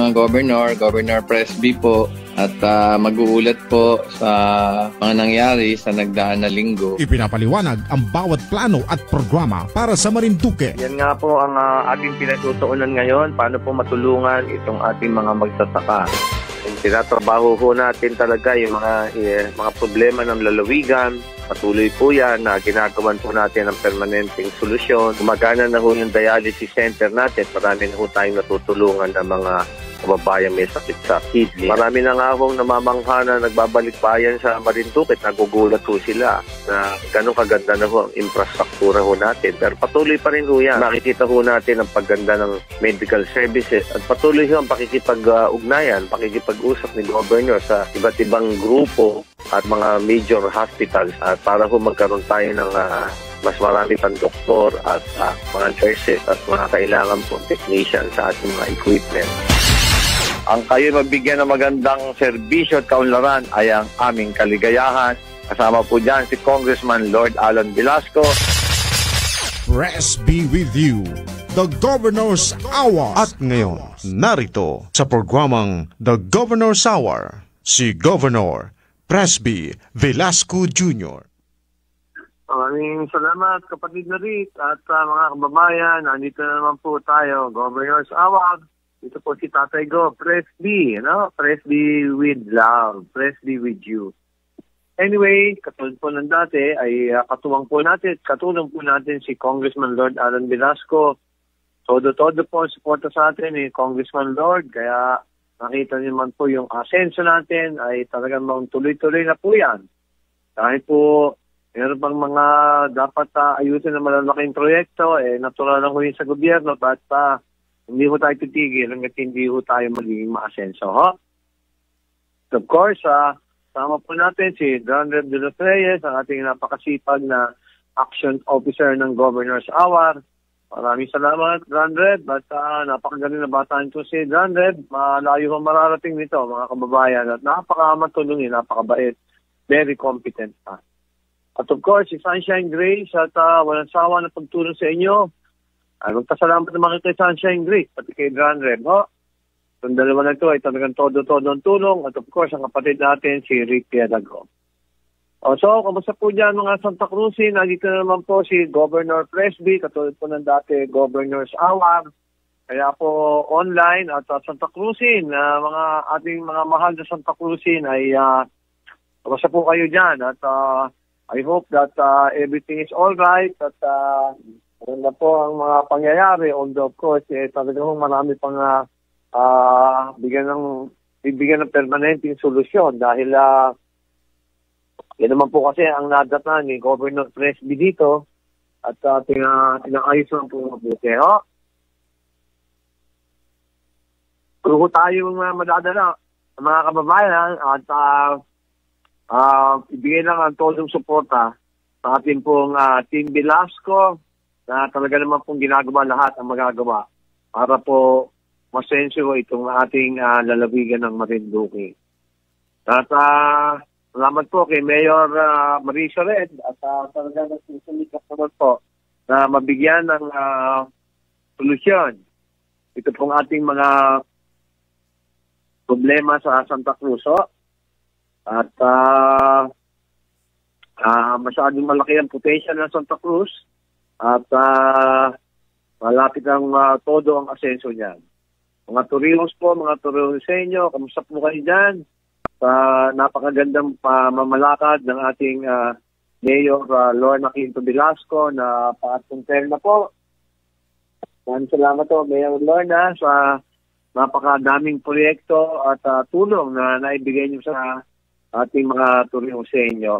Governor, Governor Presby po, at mag-uulat po sa mga nangyari sa nagdaan na linggo. Ipinapaliwanag ang bawat plano at programa para sa Marinduque. Yan nga po ang ating pinatutuunan ngayon, paano po matulungan itong ating mga magsasaka. Tinatrabaho po natin talaga yung mga problema ng lalawigan. Patuloy po yan na ginagawan po natin ang permanenteng solusyon. Gumagana na po yung dialysis center natin. Marami na po tayong natutulungan ng mga kababayan may sakit sa kidney. Marami na nga pong namamangha na nagbabalik bayan sa Marinduque. Nagugulat po sila na gano'ng kaganda na po ang infrastruktura po natin. Pero patuloy pa rin po yan. Makikita po natin ang pagganda ng medical services at patuloy po ang pakikipag-ugnayan, pakikipag-usap ni Governor sa iba't ibang grupo at mga major hospitals at para po magkaroon tayo ng mas marami pang doktor at mga nurses at mga kailangan po technician sa ating mga equipment. Ang kayo mabigyan ng magandang serbisyo at kaunlaran ay ang aming kaligayahan. Kasama po dyan si Congressman Lord Alan Velasco. Press be with you, the Governor's Hour. At ngayon, narito sa programang The Governor's Hour, si Governor Presby Velasco Jr. Maraming salamat kapatid na Rick at mga kababayan. Nandito na naman po tayo, Governor's Hour. Ito po si Tatay Go, Presby, Presby with love, Presby with you. Anyway, katulad po ng dati ay katulong po natin si Congressman Lord Alan Velasco. Todo-todo po ang suporta sa atin ni Congressman Lord, kaya nakita niyo man po yung asenso natin ay talagang tuloy-tuloy na po yan. Dahil po, meron pang mga dapat ayusin na malalaking proyekto, natural lang po yun sa gobyerno, but hindi ho tayo titigil hanggang hindi ho tayo magiging maasenso. Of course, sama po natin si John Reb de los Reyes, ang ating napakasipag na Action Officer ng Governor's Hour. Maraming salamat, John Reb. At napakagaling na bata nito si John Reb. Malayo ho mararating nito, mga kababayan. At napakamatulungin, napakabait. Very competent pa. At of course, si Sunshine Grace at walang sawa na pagtulong sa inyo. Magpasalamat naman kay Sunshine Grace, pati kay John Reb. Yung dalawa na ito ay talagang todo-todo ang tulong. At of course, ang kapatid natin, si Rick Piadago. So, kamusta po dyan mga Santa Cruzin? Nandito naman po si Governor Presby, katulad po ng dati Governor's Hour. Kaya po online at Santa Cruzin, mga ating mga mahal na Santa Cruzin ay kamusta po kayo dyan? At I hope that everything is all right at maganda po ang mga pangyayari, although of course, talagang marami pang bibigyan ng permanenteng solusyon dahil yan naman po kasi ang nadatnan ni Governor Presby dito at pinakayos lang po mabuti. Kung tayong madadala mga kababayan at ibigay lang ang tolong suporta sa ating pong Team Velasco na talaga naman pong ginagawa lahat ang magagawa para po masenso itong ating lalawigan ng Marinduque. At salamat po kay Mayor Marisa Red at talaga nagsusulikat naman po na mabigyan ng solusyon ito pong ating mga problema sa Santa Cruz. At masyadong malaki ang potential ng Santa Cruz. At malapit ang todo ang asenso niyan. Mga Torrijos po, mga Torrijoseño, kamusta po kayo dyan? Sa napakagandang pamamalakad ng ating Mayor Lorna Quinto Velasco na pangatlong term na po. Salamat po, Mayor Lorna, sa napakadaming proyekto at tulong na naibigay niyo sa ating mga Torrijoseño.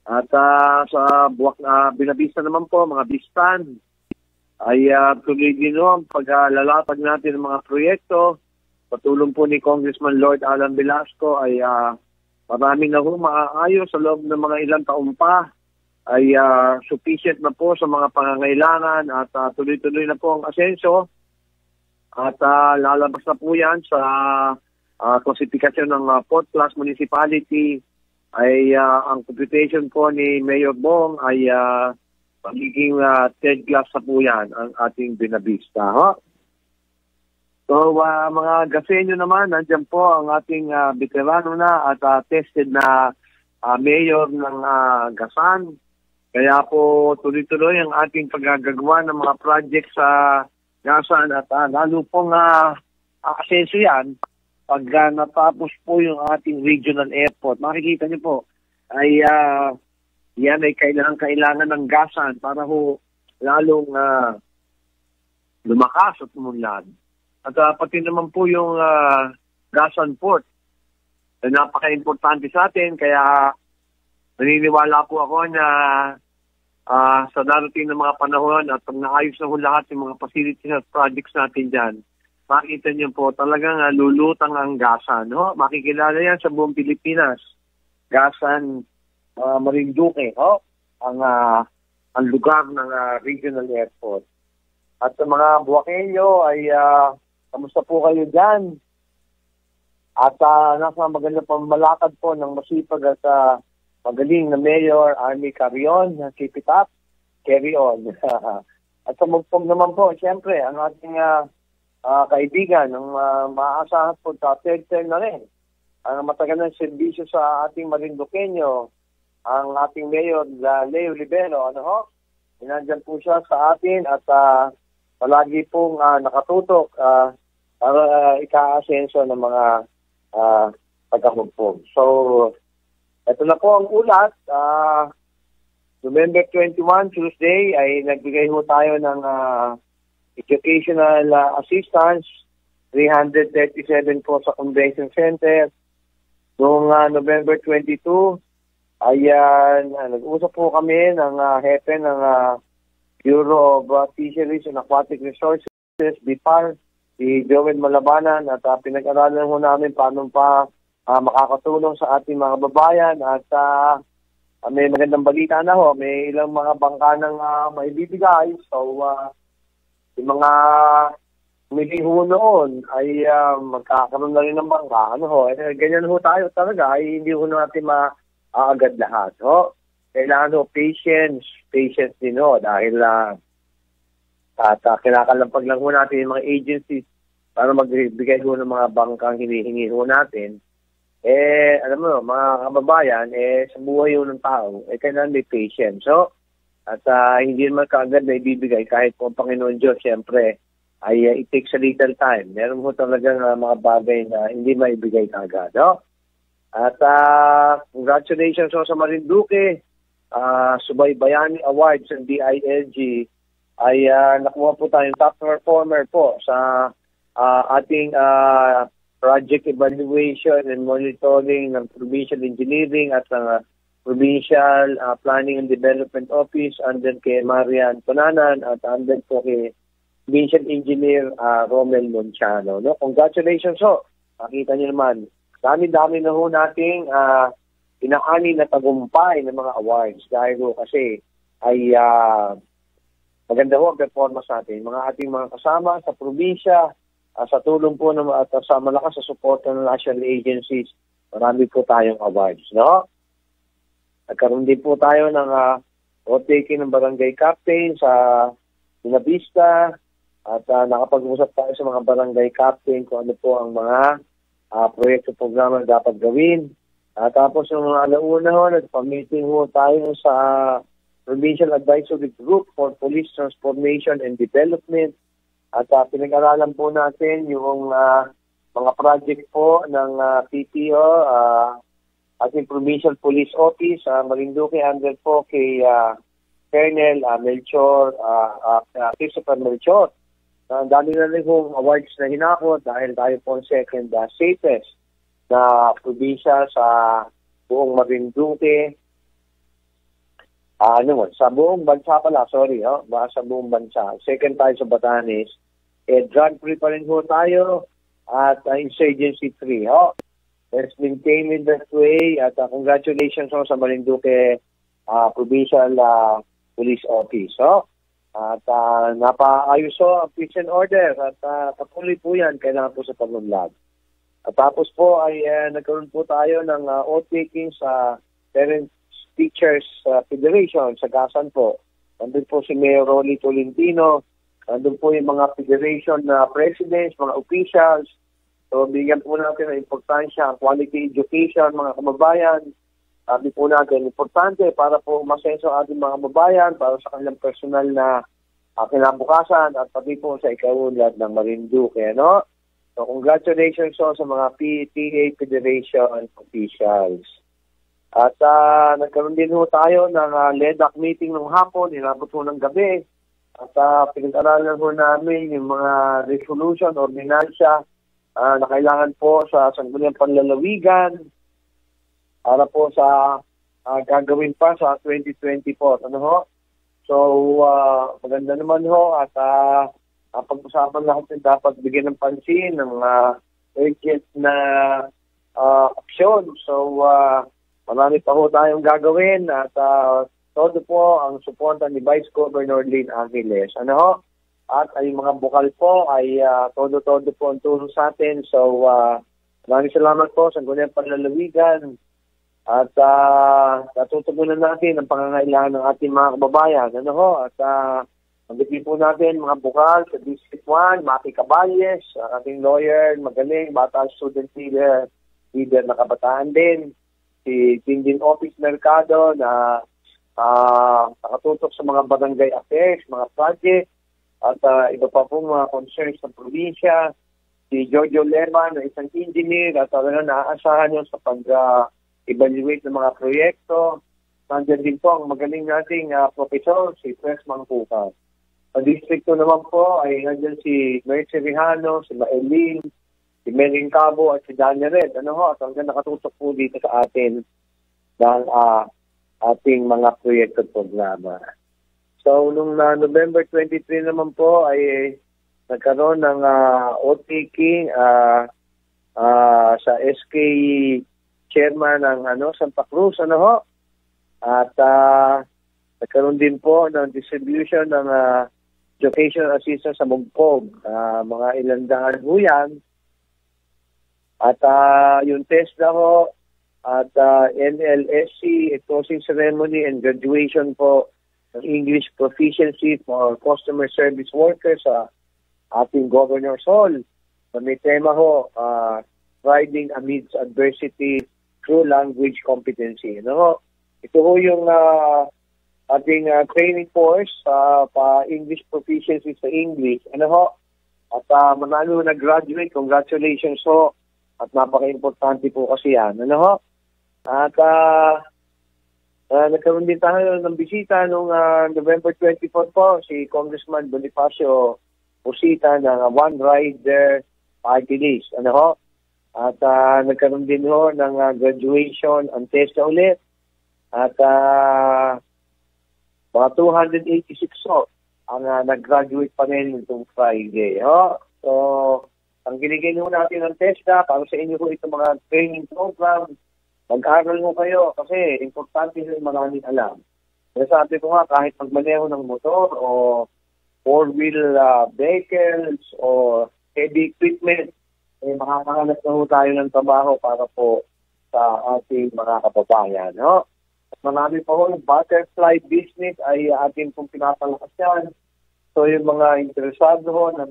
At sa Binabista naman po, mga Bistan, ay tuloy din ang paglalapag natin ng mga proyekto. Patulong po ni Congressman Lord Alan Velasco ay marami na ho maaayos sa loob ng mga ilang taon pa. Ay sufficient na po sa mga pangangailangan at tuloy-tuloy na po ang asenso. At lalabas na po yan sa klasifikasyon ng 4th class municipality. Ay ang computation po ni Mayor Bong ay magiging 3rd class na po yan ang ating Binabista. So mga gasenyo naman, nandiyan po ang ating veterano na at tested na mayor ng Gasan. Kaya po tuloy-tuloy ang ating paggagawa ng mga project sa Gasan at lalo pong asenso yan pag natapos po yung ating regional airport. Makikita niyo po ay yan ay kailangan ng Gasan para ho lalong lumakas at umunlad. At pati naman po yung Gasan Port na napaka-importante sa atin. Kaya naniniwala po ako na sa darating na mga panahon at pag naayos na lahat yung mga facilities at projects natin dyan, makita niyo po talagang lulutang ang Gasan. No? Makikilala yan sa buong Pilipinas. Gasan, Marinduque, ang lugar ng regional airport. At sa mga Buwakenyo ay kamusta po kayo dyan? At nasa magandang pamamalakad po ng masipag at magaling na Mayor Army Carrion, keep it up, carry on. At sa magpong naman po, siyempre, ang ating kaibigan, ang maaasahan po sa third term na rin, ang matagal ng serbisyo sa ating Marinduqueño, ang ating Mayor Leo Libero, Inandyan po siya sa atin at palagi pong nakatutok para ika-asenso ng mga pagkamugpong. So, ito na po ang ulat. November 21, Tuesday, ay nagbigay ho tayo ng educational assistance, 337 po sa Convention Center. Noong November 22, ayan, nag-usap po kami ng hepe ng Bureau of Fisheries and Aquatic Resources, BIPAR, si Joel Malabanan, at pinag-aralan ho namin paano pa makakatulong sa ating mga babayan at may magandang balita na ho, may ilang mga bangka ng maibibigay. So, yung mga umili ho noon ay magkakaroon na rin ng bangka. Ganyan ho tayo talaga, ay hindi ho natin maagad lahat. Kailangan ho patience din ho dahil kinakalampag lang ho natin yung mga agencies para magbigay ho ng mga bangkang hinihingi ho natin. Alam mo, mga kababayan, sa buhay ho ng tao, kailangan may patience. At hindi naman kaagad na ibibigay kahit po ang Panginoon Diyos, siyempre, ay it takes a little time. Meron ho talagang mga bagay na hindi maibigay kaagad. At congratulations sa Marinduque. Subaybayani Awards ng DILG ay nakuha po tayong top performer po sa ating project evaluation and monitoring ng Provincial Engineering at ng Provincial Planning and Development Office under kay Marian Tonanan at under po kay Provincial Engineer Romel Monciano. Congratulations ho. Makita niyo naman, dami-dami na ho nating inaani na tagumpay ng mga awards dahil ho kasi ay maganda ho ang performance natin. Mga ating mga kasama sa probinsya, sa tulong po at sa malakas sa suporta ng national agencies, marami po tayong awards. Nagkaroon din po tayo ng taking ng barangay captain sa Binavista at nakapag-usap tayo sa mga barangay captain kung ano po ang mga proyekto programa na dapat gawin. Tapos yung alauna ho, nagpa-meeting ho tayo sa Provincial Advisory Group for Police Transformation and Development. At pinag-aralan po natin yung mga project po ng PPO, ating Provincial Police Office, Marinduque, under po kay Colonel Melchor, Christopher Melchor. Dami na rin hong awards na hinakot dahil tayo po ang second safest na probinsya sa buong Marinduque. Sa buong bansa pala, sa buong bansa. Second tayo sa Batanes. Drug-free pa rin ho tayo at insurgency-free. Let's maintain in that way at congratulations sa Marinduque Provincial Police Office. At napaayos ang peace and order at patuloy po yan, kailangan po sa paglunlad. At tapos po ay nagkaroon po tayo ng oath-taking sa Parents Teachers Federation sa Gasan po. Nandun po si Mayor Rolly Tolentino Nandun po yung mga federation na presidents, mga officials. So, bigyan po natin ng importansya, quality education, mga kababayan. Sabi po natin, importante para po masenso ang ating mga kababayan para sa kanilang personal na kinabukasan at pati po sa ikaunlad ng Marinduque. No? So, congratulations so, sa mga PTA Federation officials. At nagkaroon din ho tayo ng LEDAC meeting ng hapon, inabot ho ng gabi. At pinag-aralan ho namin yung mga resolution, ordinansya na kailangan po sa sangguniang panlalawigan para po sa gagawin pa sa 2024. Ano ho? So, maganda naman ho at pag-usapan lahat yung dapat bigyan ng pansin ng urgent na aksyon. So, marami pa ho tayong gagawin at todo po ang suporta ni Vice Governor Lynn Aviles. Ano ho? At ay mga bukal po ay todo-todo po ang tulong sa atin. So, maraming salamat po sa Sangguniang Panlalawigan. At natutugunan natin ang pangangailangan ng ating mga kababayan. Ano ho? At magiging po natin mga bukal sa District 1, Maki Caballes, ating lawyer, magaling, bata student leader na kabataan din. Si Tindin Office Mercado na nakatutok sa mga barangay affairs, mga project, at iba pa pong mga concerns ng probinsya. Si Giorgio Lema na isang engineer at talaga naaasahan nyo sa pag-evaluate ng mga proyekto. Nandiyan din po ang magaling nating professor, si Pres Mangkuka. Sa District 2 naman po ay nandiyan si Mercy Rihano, si Maelin, si Mering Cabo at si Daniel Red. Ano ho? At hanggang nakatutok po dito sa atin ng ating mga proyekto at programa. So, nung November 23 naman po ay nagkaroon ng OTK sa SK chairman ng Santa Cruz. Ano ho? At nagkaroon din po ng distribution ng educational assistance sa Mugpog. Mga ilang daan po yan. At yung test na ho at NLSC, closing ceremony and graduation po ng English proficiency for customer service workers sa ating Governor's Hall. May tema ho, thriving amidst adversity through language competency. Ano? Ito ho yung ating training course pa English proficiency sa English. Ano ho? At manalo nag-graduate, congratulations ho. At napaka-importante po kasi yan. Ano ho? At nagkaroon din tayo ng bisita noong November 24 po, si Congressman Bonifacio Pusita ng One Rider Party List. Ano ho? At nagkaroon din ho ng graduation ang test na ulit. At mga 286 ho ang nag-graduate pa rin itong Friday. Ho? So, ang ginigay ho natin ng test na para sa inyo ho itong mga training program. Mag-aral mo kayo kasi importante yung maraming alam. Sabi ko nga, kahit magmaneho ng motor o four-wheel vehicles o heavy equipment, makakahanap na ho tayo ng trabaho para po sa ating mga kababayan. No? At marami pa ho, yung butterfly business ay ating pong pinapalakas yan. So yung mga interesado ho na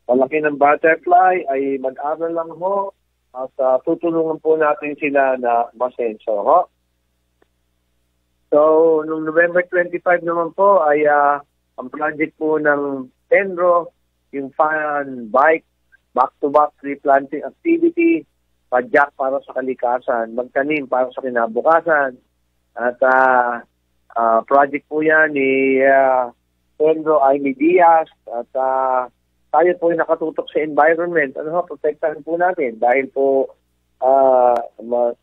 malaki ng butterfly ay mag-aral lang ho. At tutulungan po natin sila na masenso. Ho? So, noong November 25 naman po ay ang project po ng Tenro, yung fan bike, back-to-back tree planting activity, padyak para sa kalikasan, magtanim para sa kinabukasan. At project po yan ni Tenro Aimee Diaz at tayo po yung nakatutok sa environment. Ano ho, protektahan po natin dahil po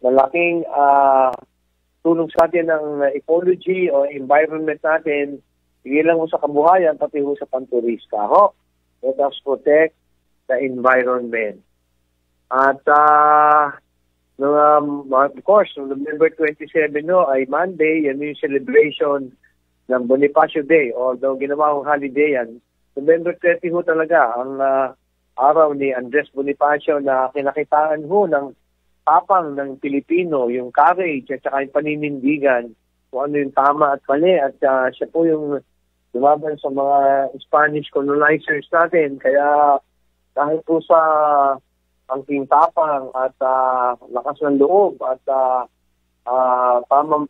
malaking tulong sa atin ng ecology o environment natin, hindi lang ho sa kabuhayan, pati ho sa panturista. Ho? Let us protect the environment. At of course, November 27 no, ay Monday, yan yung celebration ng Bonifacio Day. Although ginawa kong holiday yan, November 30 ho talaga ang araw ni Andres Bonifacio na kinakitaan ho ng tapang ng Pilipino, yung courage at saka yung paninindigan kung ano yung tama at mali. At siya po yung lumaban sa mga Spanish colonizers natin. Kaya dahil po sa ang tapang at lakas ng loob at tamang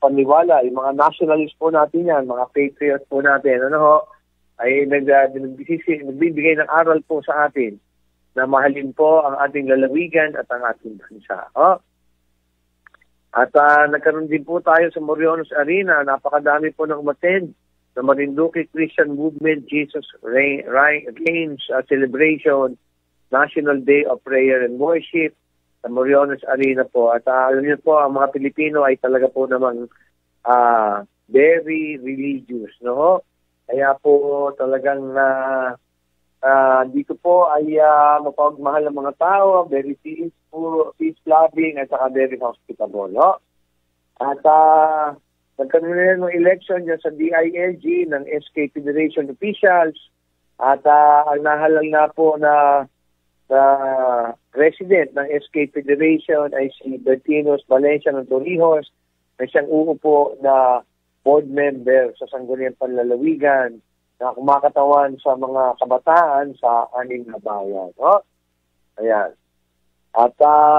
paniwala, yung mga nationalist po natin yan, mga patriots po natin, ay nagbibigay ng aral po sa atin na mahalin po ang ating lalawigan at ang ating bansa. At nagkaroon din po tayo sa Moriones Arena, napakadami po ng umattend sa Marinduque Christian Movement Jesus Reigns Celebration, National Day of Prayer and Worship sa Moriones Arena po. At alam niyo po, ang mga Pilipino ay talaga po namang very religious, no? Kaya po talagang dito po ay mapagmahal ng mga tao, very peaceful, peace-loving, at saka very hospitable, no? At nagkaroon na ng election dyan sa DILG ng SK Federation officials, at ang nahalal na po na president ng SK Federation ay si Bertinos Valencia ng Torrijos, na siyang uupo na board member sa Sangguniang Panlalawigan na kumakatawan sa mga kabataan sa 6 na bayan. Ayan. At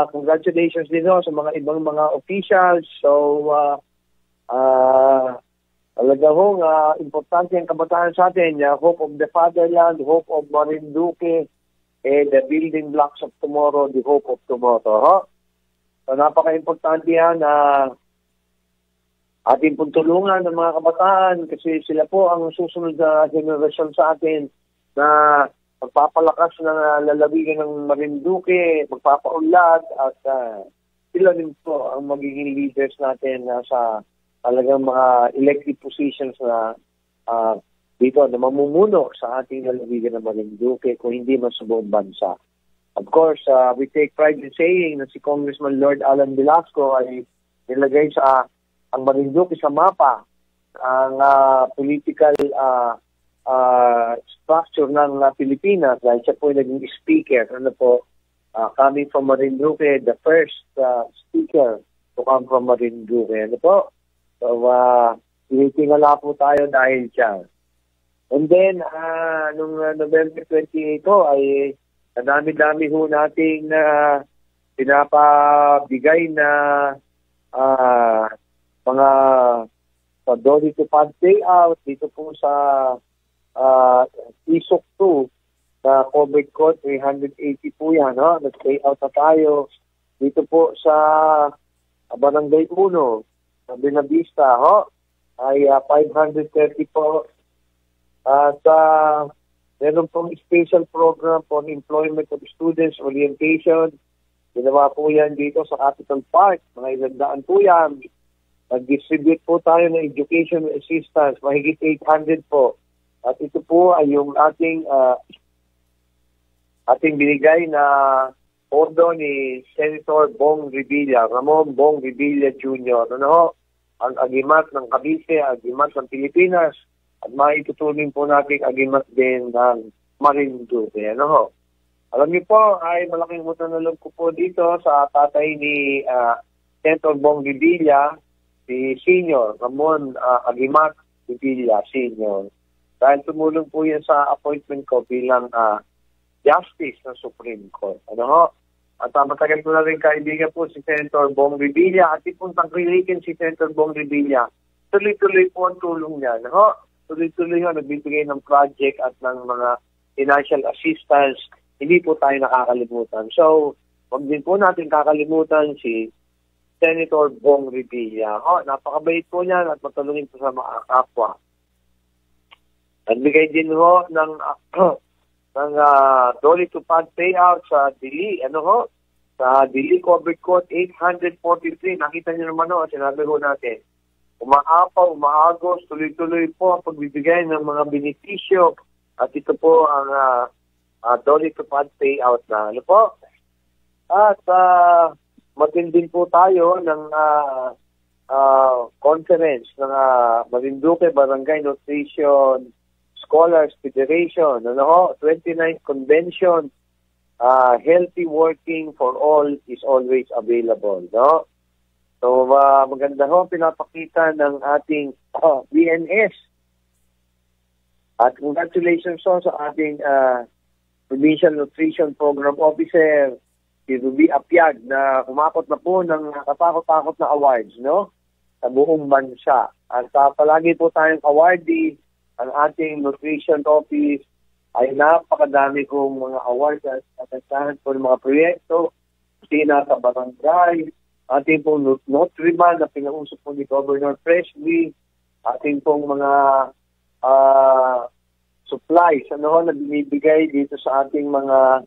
congratulations din sa mga ibang mga officials. So, talaga hong importante ang kabataan sa atin. Hope of the fatherland, hope of Marinduque, the building blocks of tomorrow, the hope of tomorrow. So, napaka-importante yan na ating pong tulungan ng mga kabataan kasi sila po ang susunod na generasyon sa atin na magpapalakas ng lalawigan ng Marinduque, magpapaunlad, at sila din po ang magiging leaders natin sa talagang mga elected positions na dito na mamumuno sa ating lalawigan ng Marinduque kung hindi man sa buong bansa. Of course, we take pride in saying na si Congressman Lord Alan Velasco ay nilagay sa ang Marinduque sa mapa, ang political structure ng Pilipinas dahil siya po naging speaker. Coming from Marinduque, the first speaker to come from Marinduque. So, tinitingala po tayo dahil siya. And then, nung November 28 ay dami-dami ho nating pinapabigay na mga Dolly to Pad payout dito po sa ISOC 2 na covered ko, 380 po yan, nag-payout na tayo dito po sa Barangay 1 sa Benavista, ay 530 po. At meron pong special program for employment of students, orientation. Ginawa po yan dito sa Capital Park, mga 100 po yan. Nag-distribute po tayo ng education assistance, mahigit 800 po. At ito po ay yung ating binigay na pondo ni Senator Bong Revilla, Ramon Bong Revilla Jr. Ang agimat ng Cavite, agimat ng Pilipinas, at maitutuloy po natin agimat din ng Marinduque. Alam niyo po, ay malaking utang na loob ko po dito sa tatay ni Senator Bong Revilla, si Senior, Ramon Agimat Revilla Senior. Dahil tumulong po yan sa appointment ko bilang Justice ng Supreme Court. At matagal ko na rin kaibigan po si Senator Bong Revilla at ipong tangkilikin si Senator Bong Revilla. Tuloy-tuloy po ang tulong niya. Tuloy-tuloy nagbibigay ng project at ng mga financial assistance. Hindi po tayo nakakalimutan. So, wag din po natin kakalimutan si Senator Bong Revilla. Napakabait po niyan at matulungin po sa mga kapwa. Nagbigay din ho ng Dolly to Pad payout sa Dili. Sa Dili Covered Court 843. Nakita niyo naman sinabi ho natin. Umaapaw, umaagos, tuloy-tuloy po ang pagbibigay ng mga benepisyo. At ito po ang Dolly to Pad payout na. At matindin po tayo ng conference ng Marinduque Barangay Nutrition Scholars Federation, 29th Convention, Healthy Working for All is always available. So, maganda ho, pinapakita ng ating BNS At congratulations po sa ating Provincial Nutrition Program Officer, si Ruby Apiag, na kumakot na po ng katakot-takot na awards, no? Sa buong bansa. At palagi po tayong awardee. Ang ating Nutrition Office ay napakadami kong mga awards at asahan po ng mga proyekto. Sina sa barangay, ating pong Nutriman na pinausap po ni Governor Presby, ating pong mga supplies na binibigay dito sa ating mga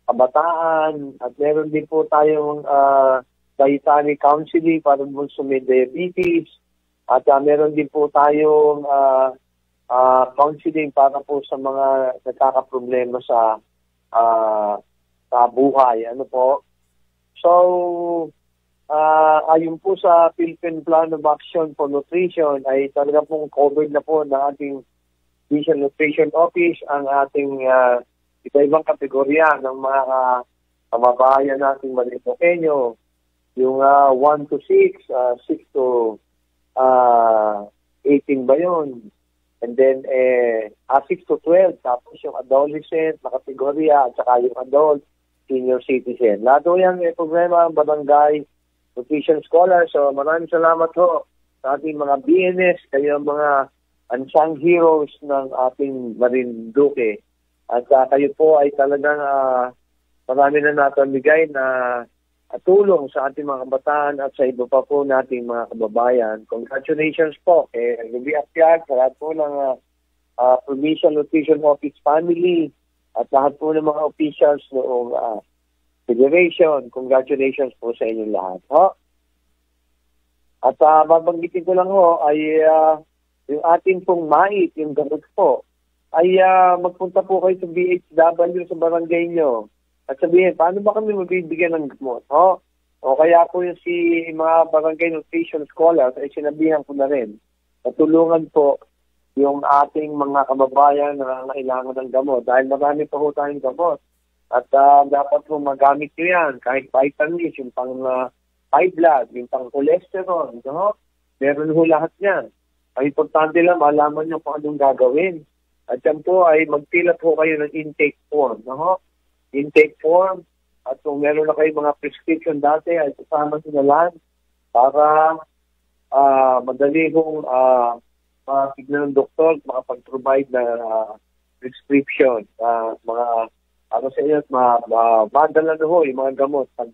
kabataan, at meron din po tayong dietary counseling para po sa may diabetes, at meron din po tayong counseling para po sa mga nagkakaproblema sa buhay. Ano po? So, ayon po sa Philippine Plan of Action for Nutrition ay talaga pong covered na po ng ating Provincial Nutrition Office ang ating iba-ibang kategorya ng mga kababayan nating Malintokenyo. Yung 1 to 6, 6 to 18 ba yun? And then 6 to 12, tapos yung adolescent na kategorya at saka yung adult, senior citizen. Lahat po yan problema ang barangay nutrition scholar. So maraming salamat po sa ating mga BNS, kayo mga unsung heroes ng ating Marinduque. At kayo po ay talagang marami na natamigay na tulong sa ating mga kabataan at sa iba pa po nating mga kababayan. Congratulations po kay Ruby Apiag, sa lahat po ng Provincial Nutrition Office family at lahat po ng mga officials noong Federation. Congratulations po sa inyong lahat. Ho? At babanggitin ko lang ho ay yung ating pong MAIT, yung gamot po, ay magpunta po kayo sa BHW sa barangay nyo at sabihin, paano ba kami mabibigyan ng gamot? Ho? O kaya po yung mga barangay nutrition scholars ay sinabihan ko na rin. Natulungan po yung ating mga kababayan na kailangan ng gamot dahil marami pa po tayong gamot. At dapat po magamit nyo yan kahit vitamins, yung pang high blood, yung pang cholesterol, no? Meron ho lahat yan. Ang importante lang, malaman nyo kung anong gagawin. At yan po ay magpila po kayo ng intake form. No? Intake form. At kung meron na kayo mga prescription dati, ay kasama nyo na lang para madali kong tignan ng doktor makapag-provide na prescription. Para sa inyo, madala na ho yung mga gamot pag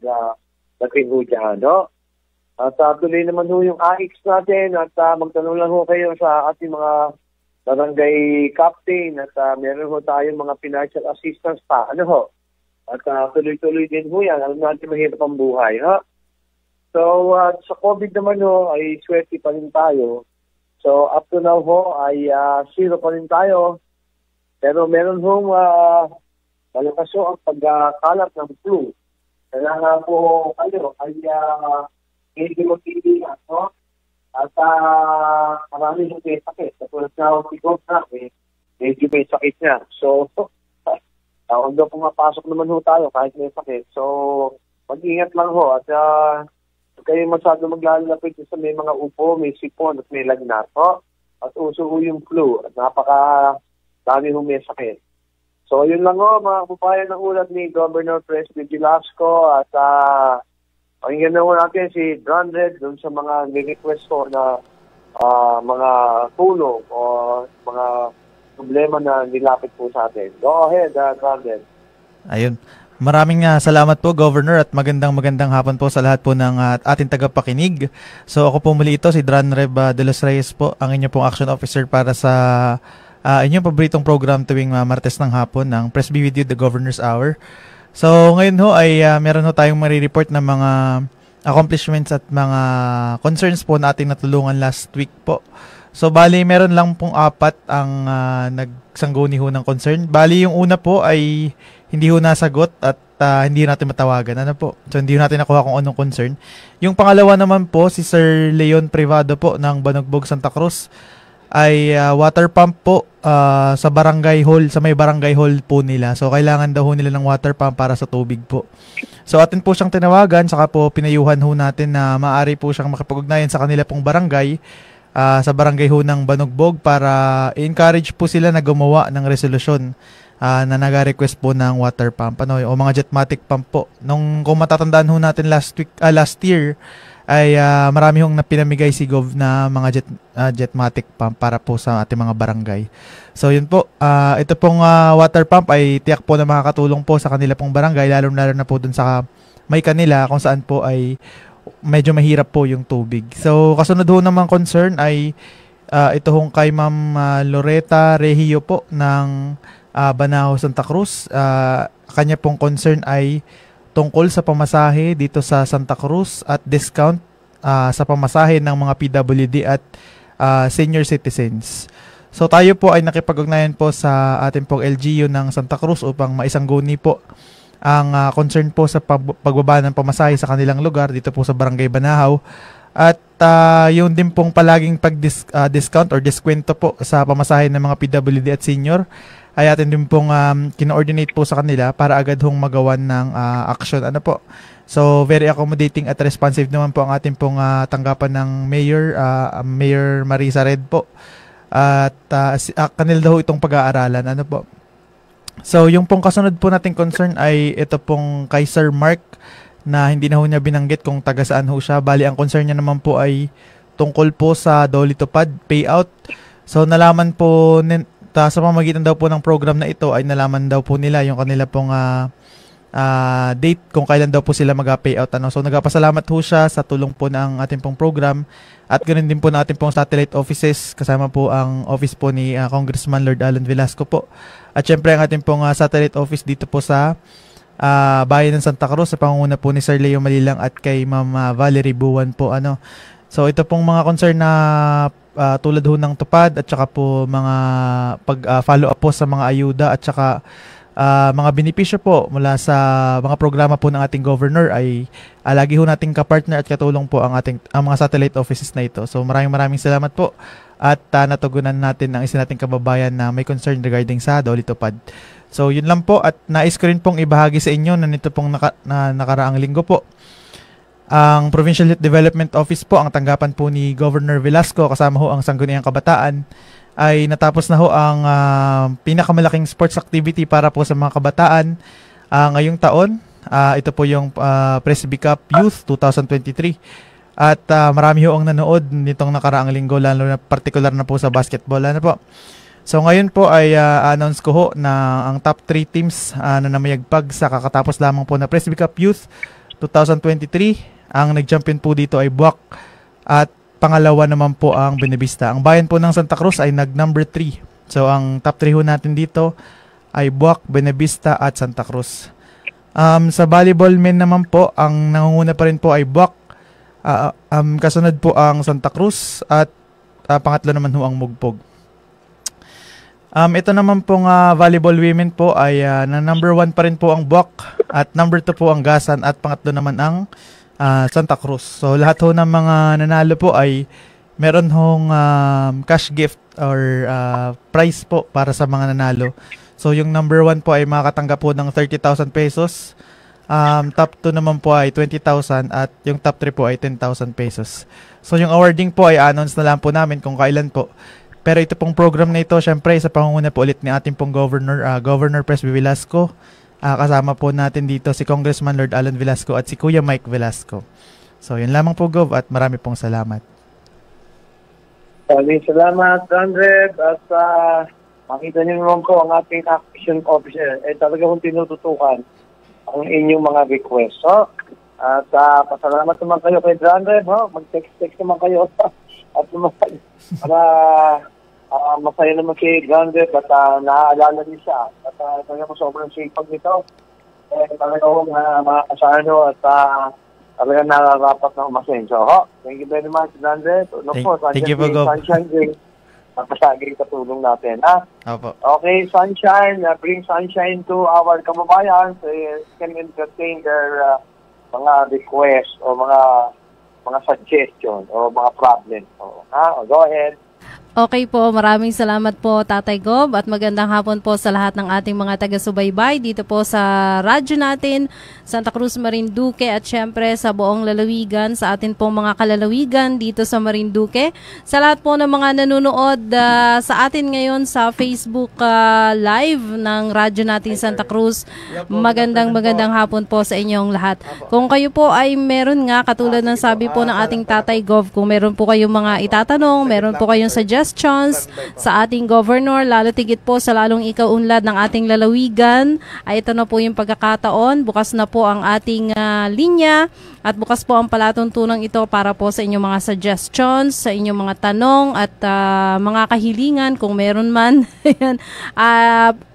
dating ho dyan. No? At tuloy naman ho yung AIX natin at magtanong lang ho kayo sa ating mga barangay captain at meron ho tayong mga financial assistance pa. Ano ho? At tuloy-tuloy din ho yan. Alam natin mahirap ang buhay. Ha? So, sa COVID naman ho ay swerte pa rin tayo. So, up to now ho ay 0 pa rin tayo. Pero meron ho malakas ho ang pagkalat ng flu. Kailangan po kayo ay medyo matibig no? At marami yung may sakit. Katulad na si Gob na, medyo may sakit niya. So, although pumapasok naman ho tayo kahit may sakit. So, mag-ingat lang ho. At kayo masyado maglalapit sa may mga upo, may sipon at may lagnat. Ho? At uso ho yung flu. At dami ho may sakit. So, yun lang ho, mga kababayan ng ulat ni Governor Presby Velasco. At pakinggan na ho natin si John Red dun sa mga request ko na mga tulong o mga problema na nilapit po sa atin. Go ahead, John Red. Ayun. Maraming salamat po, Governor, at magandang hapon po sa lahat po ng ating tagapakinig. So ako po muli ito, si Dran Reb de los Reyes po, ang inyong pong action officer para sa inyong paboritong program tuwing Martes ng hapon ng Presby With You, The Governor's Hour. So, ngayon ho ay meron ho tayong marireport na mga accomplishments at mga concerns po na ating natulungan last week po. So, bali, meron lang pong 4 ang nagsangguni ho ng concern. Bali, yung una po ay hindi ho nasagot at hindi natin matawagan. Ano po? So, hindi ho natin nakuha kung anong concern. Yung pangalawa naman po, si Sir Leon Privado po ng Banogbog, Santa Cruz ay water pump po sa barangay hall, sa may barangay hall po nila. So, kailangan daw ho nila ng water pump para sa tubig po. So, atin po siyang tinawagan, saka po pinayuhan ho natin na maaari po siyang makipag-ugnayan sa kanila pong barangay sa barangay ho ng Banugbog para i-encourage po sila na gumawa ng resolusyon na nag-request po ng water pump o mga jetmatic pump po. Kung matatandaan ho natin last year ay marami hong napinamigay si Gov na mga jetmatic pump para po sa ating mga barangay. So yun po, ito pong water pump ay tiyak po na makakatulong po sa kanila pong barangay, lalo na po dun sa may kanila kung saan po ay medyo mahirap po yung tubig. So kasunod ho namang concern ay ito hong kay Ma'am Loretta Regio po ng Banahaw, Santa Cruz. Kanya pong concern ay tungkol sa pamasahe dito sa Santa Cruz at discount sa pamasahe ng mga PWD at senior citizens. So tayo po ay nakipag-ugnayan po sa ating pong LGU ng Santa Cruz upang maisangguni po ang concern po sa pagbaba ng pamasahe sa kanilang lugar dito po sa Barangay Banahaw. At yung din pong palaging pag-discount or diskwento po sa pamasahe ng mga PWD at senior ay atin din pong kino-ordinate po sa kanila para agad hong magawan ng action. So, very accommodating at responsive naman po ang ating pong tanggapan ng Mayor Marisa Red po. At kanila daw itong pag-aaralan. So, yung pong kasunod po nating concern ay ito pong kay Sir Mark na hindi na ho niya binanggit kung taga saan ho siya. Bali, ang concern niya naman po ay tungkol po sa Dolitupad payout. So, nalaman po sa pamamagitan daw po ng program na ito ay nalaman daw po nila yung kanila pong date kung kailan daw po sila mag-payout. So nagpasalamat ho siya sa tulong po ng ating pong program at ganoon din po natin pong satellite offices kasama po ang office po ni Congressman Lord Alan Velasco po. At syempre ang ating pong satellite office dito po sa bayan ng Santa Cruz sa pangunguna po ni Sir Leo Malilang at kay Ma'am Valerie Buwan po. So ito pong mga concern na tulad ho ng tupad at saka po mga pag-follow up po sa mga ayuda at saka mga benepisyo po mula sa mga programa po ng ating governor ay lagi ho nating kapartner at katulong po ang mga satellite offices na ito. So maraming salamat po at natugunan natin ang isa nating kababayan na may concern regarding sa Dolitupad. So yun lang po at nais ko rin pong ibahagi sa inyo na nito pong nakaraang linggo po. Ang Provincial Youth Development Office po, ang tanggapan po ni Governor Velasco kasama ho ang Sangguniang Kabataan ay natapos na ho ang pinakamalaking sports activity para po sa mga kabataan ngayong taon. Ito po yung Presby Cup Youth 2023 at marami ho ang nanood nitong nakaraang linggo lalo na particular na po sa basketball. So ngayon po ay announce ko ho na ang top 3 teams na namayagpag sa kakatapos lamang po na Presby Cup Youth 2023. Ang nag-champion po dito ay Buwak at pangalawa naman po ang Benavista. Ang bayan po ng Santa Cruz ay nag-number 3. So ang top 3 ho natin dito ay Buwak, Benavista at Santa Cruz. Sa volleyball men naman po, ang nangunguna pa rin po ay Buwak. Kasunod po ang Santa Cruz at pangatlo naman ho ang Mugpog. Ito naman pong volleyball women po ay na number 1 pa rin po ang Buwak at number 2 po ang Gasan at pangatlo naman ang Santa Cruz. So lahat ho ng mga nanalo po ay meron hong cash gift or prize po para sa mga nanalo. So yung number 1 po ay makakatanggap po ng 30,000 pesos. Top 2 naman po ay 20,000 at yung top 3 po ay 10,000 pesos. So yung awarding po ay announce na lang po namin kung kailan po. Pero ito pong program na ito, syempre sa pangunguna po ulit ni ating pong Governor Presby Velasco. Kasama po natin dito si Congressman Lord Alan Velasco at si Kuya Mike Velasco. So yun lamang po, Gov, at marami pong salamat. Maraming salamat, Andred. At makita niyo naman po ang ating action officer. Talaga kong tinututukan ang inyong mga request. At pasalamat naman kayo kay Andred. Mag-text naman kayo. At para masaya naman si Andred at naaalala niya siya. At talaga mo sobrang sipag nito. Talaga ko mga kasano at talaga nararapat na umasenso. Thank you very much, Andred. Thank you po, Gov. Sunshine Day. Napasaging katulong natin. Opo. Okay, Sunshine. Bring sunshine to our kababayan so can entertain their mga request o mga suggestion o mga problem. Go ahead. Okay po, maraming salamat po Tatay Gob at magandang hapon po sa lahat ng ating mga taga-subaybay dito po sa radyo natin, Santa Cruz, Marinduque at syempre sa buong lalawigan, sa atin pong mga kalalawigan dito sa Marinduque. Sa lahat po ng mga nanonood sa atin ngayon sa Facebook Live ng radyo natin Santa Cruz, magandang hapon po sa inyong lahat. Kung kayo po ay meron nga, katulad ng sabi po ng ating Tatay Gob, kung meron po kayong mga itatanong, meron po kayong suggestions sa ating governor, lalo tigit po sa lalong ikaunlad ng ating lalawigan, ay ito na po yung pagkakataon. Bukas na po ang ating linya at bukas po ang palatuntunang ito para po sa inyong mga suggestions, sa inyong mga tanong at mga kahilingan kung meron man.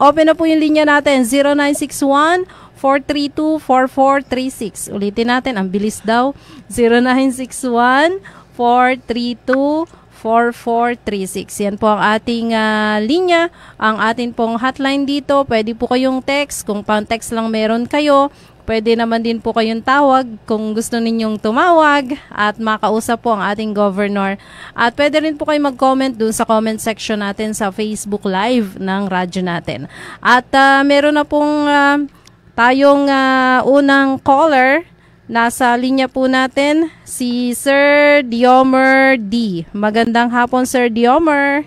Open na po yung linya natin, 0961 432-4436. Ulitin natin, ang bilis daw. 0961-432-4436. Yan po ang ating linya, ang ating pong hotline dito. Pwede po kayong text, kung pang-text lang meron kayo. Pwede naman din po kayong tawag kung gusto ninyong tumawag at makausap po ang ating governor. At pwede rin po kayong mag-comment dun sa comment section natin sa Facebook Live ng radyo natin. At meron na pong tayong unang caller. Nasa linya po natin si Sir Diomer D. Magandang hapon, Sir Diomer.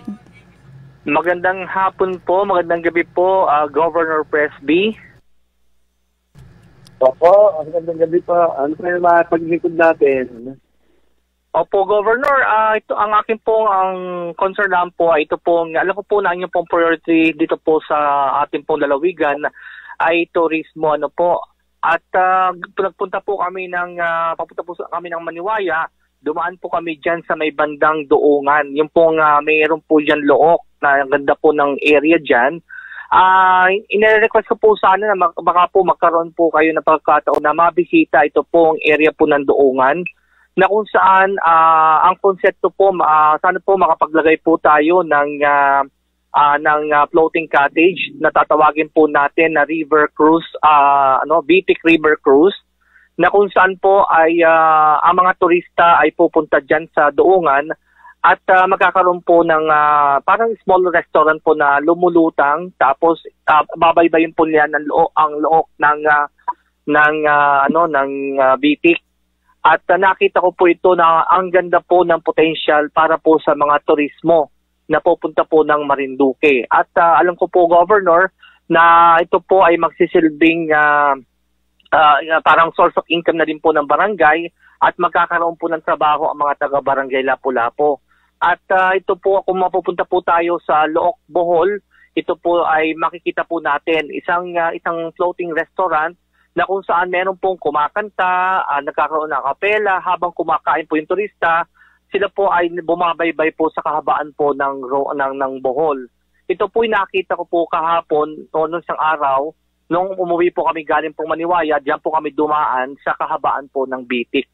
Magandang hapon po, magandang gabi po, Governor Presby. Opo, magandang gabi po. Ano pa yung mga paglingkod natin? Opo, Governor, ito ang akin pong ang concern lang po, ito pong, alam ko po na inyong pong priority dito po sa ating pong lalawigan ay tourismo, ano po. At nagpunta po kami papunta po kami ng Maniwaya, dumaan po kami dyan sa may bandang Doongan. Yung pong mayroon po dyan Look, na ganda po ng area dyan. Ine-request ko po sana na baka po magkaroon po kayo ng pagkakataon na mabisita ito pong area po ng Doongan, na kung saan ang konsepto po, sana po makapaglagay po tayo ng floating cottage na tatawagin po natin na river cruise, Bitik River Cruise, na kung saan po ay ang mga turista ay pupunta dyan sa Doongan at magkakaroon po ng parang small restaurant po na lumulutang, tapos babaybayin po niya ang loob ng Bitik. At nakita ko po ito na ang ganda po ng potential para po sa mga turismo na pupunta po ng Marinduque. At alam ko po, Governor, na ito po ay magsisilbing parang source of income na din po ng barangay at magkakaroon po ng trabaho ang mga taga-barangay Lapu-Lapu. At ito po, kung mapupunta po tayo sa Look, Bohol, ito po ay makikita po natin isang floating restaurant na kung saan meron pong kumakanta, nagkakaroon ng kapela habang kumakain po yung turista. Sila po ay bumabaybay po sa kahabaan po ng Bohol. Ito po ay nakita ko po kahapon noong isang araw, nung umuwi po kami galing pong Maniwaya, diyan po kami dumaan sa kahabaan po ng Bitik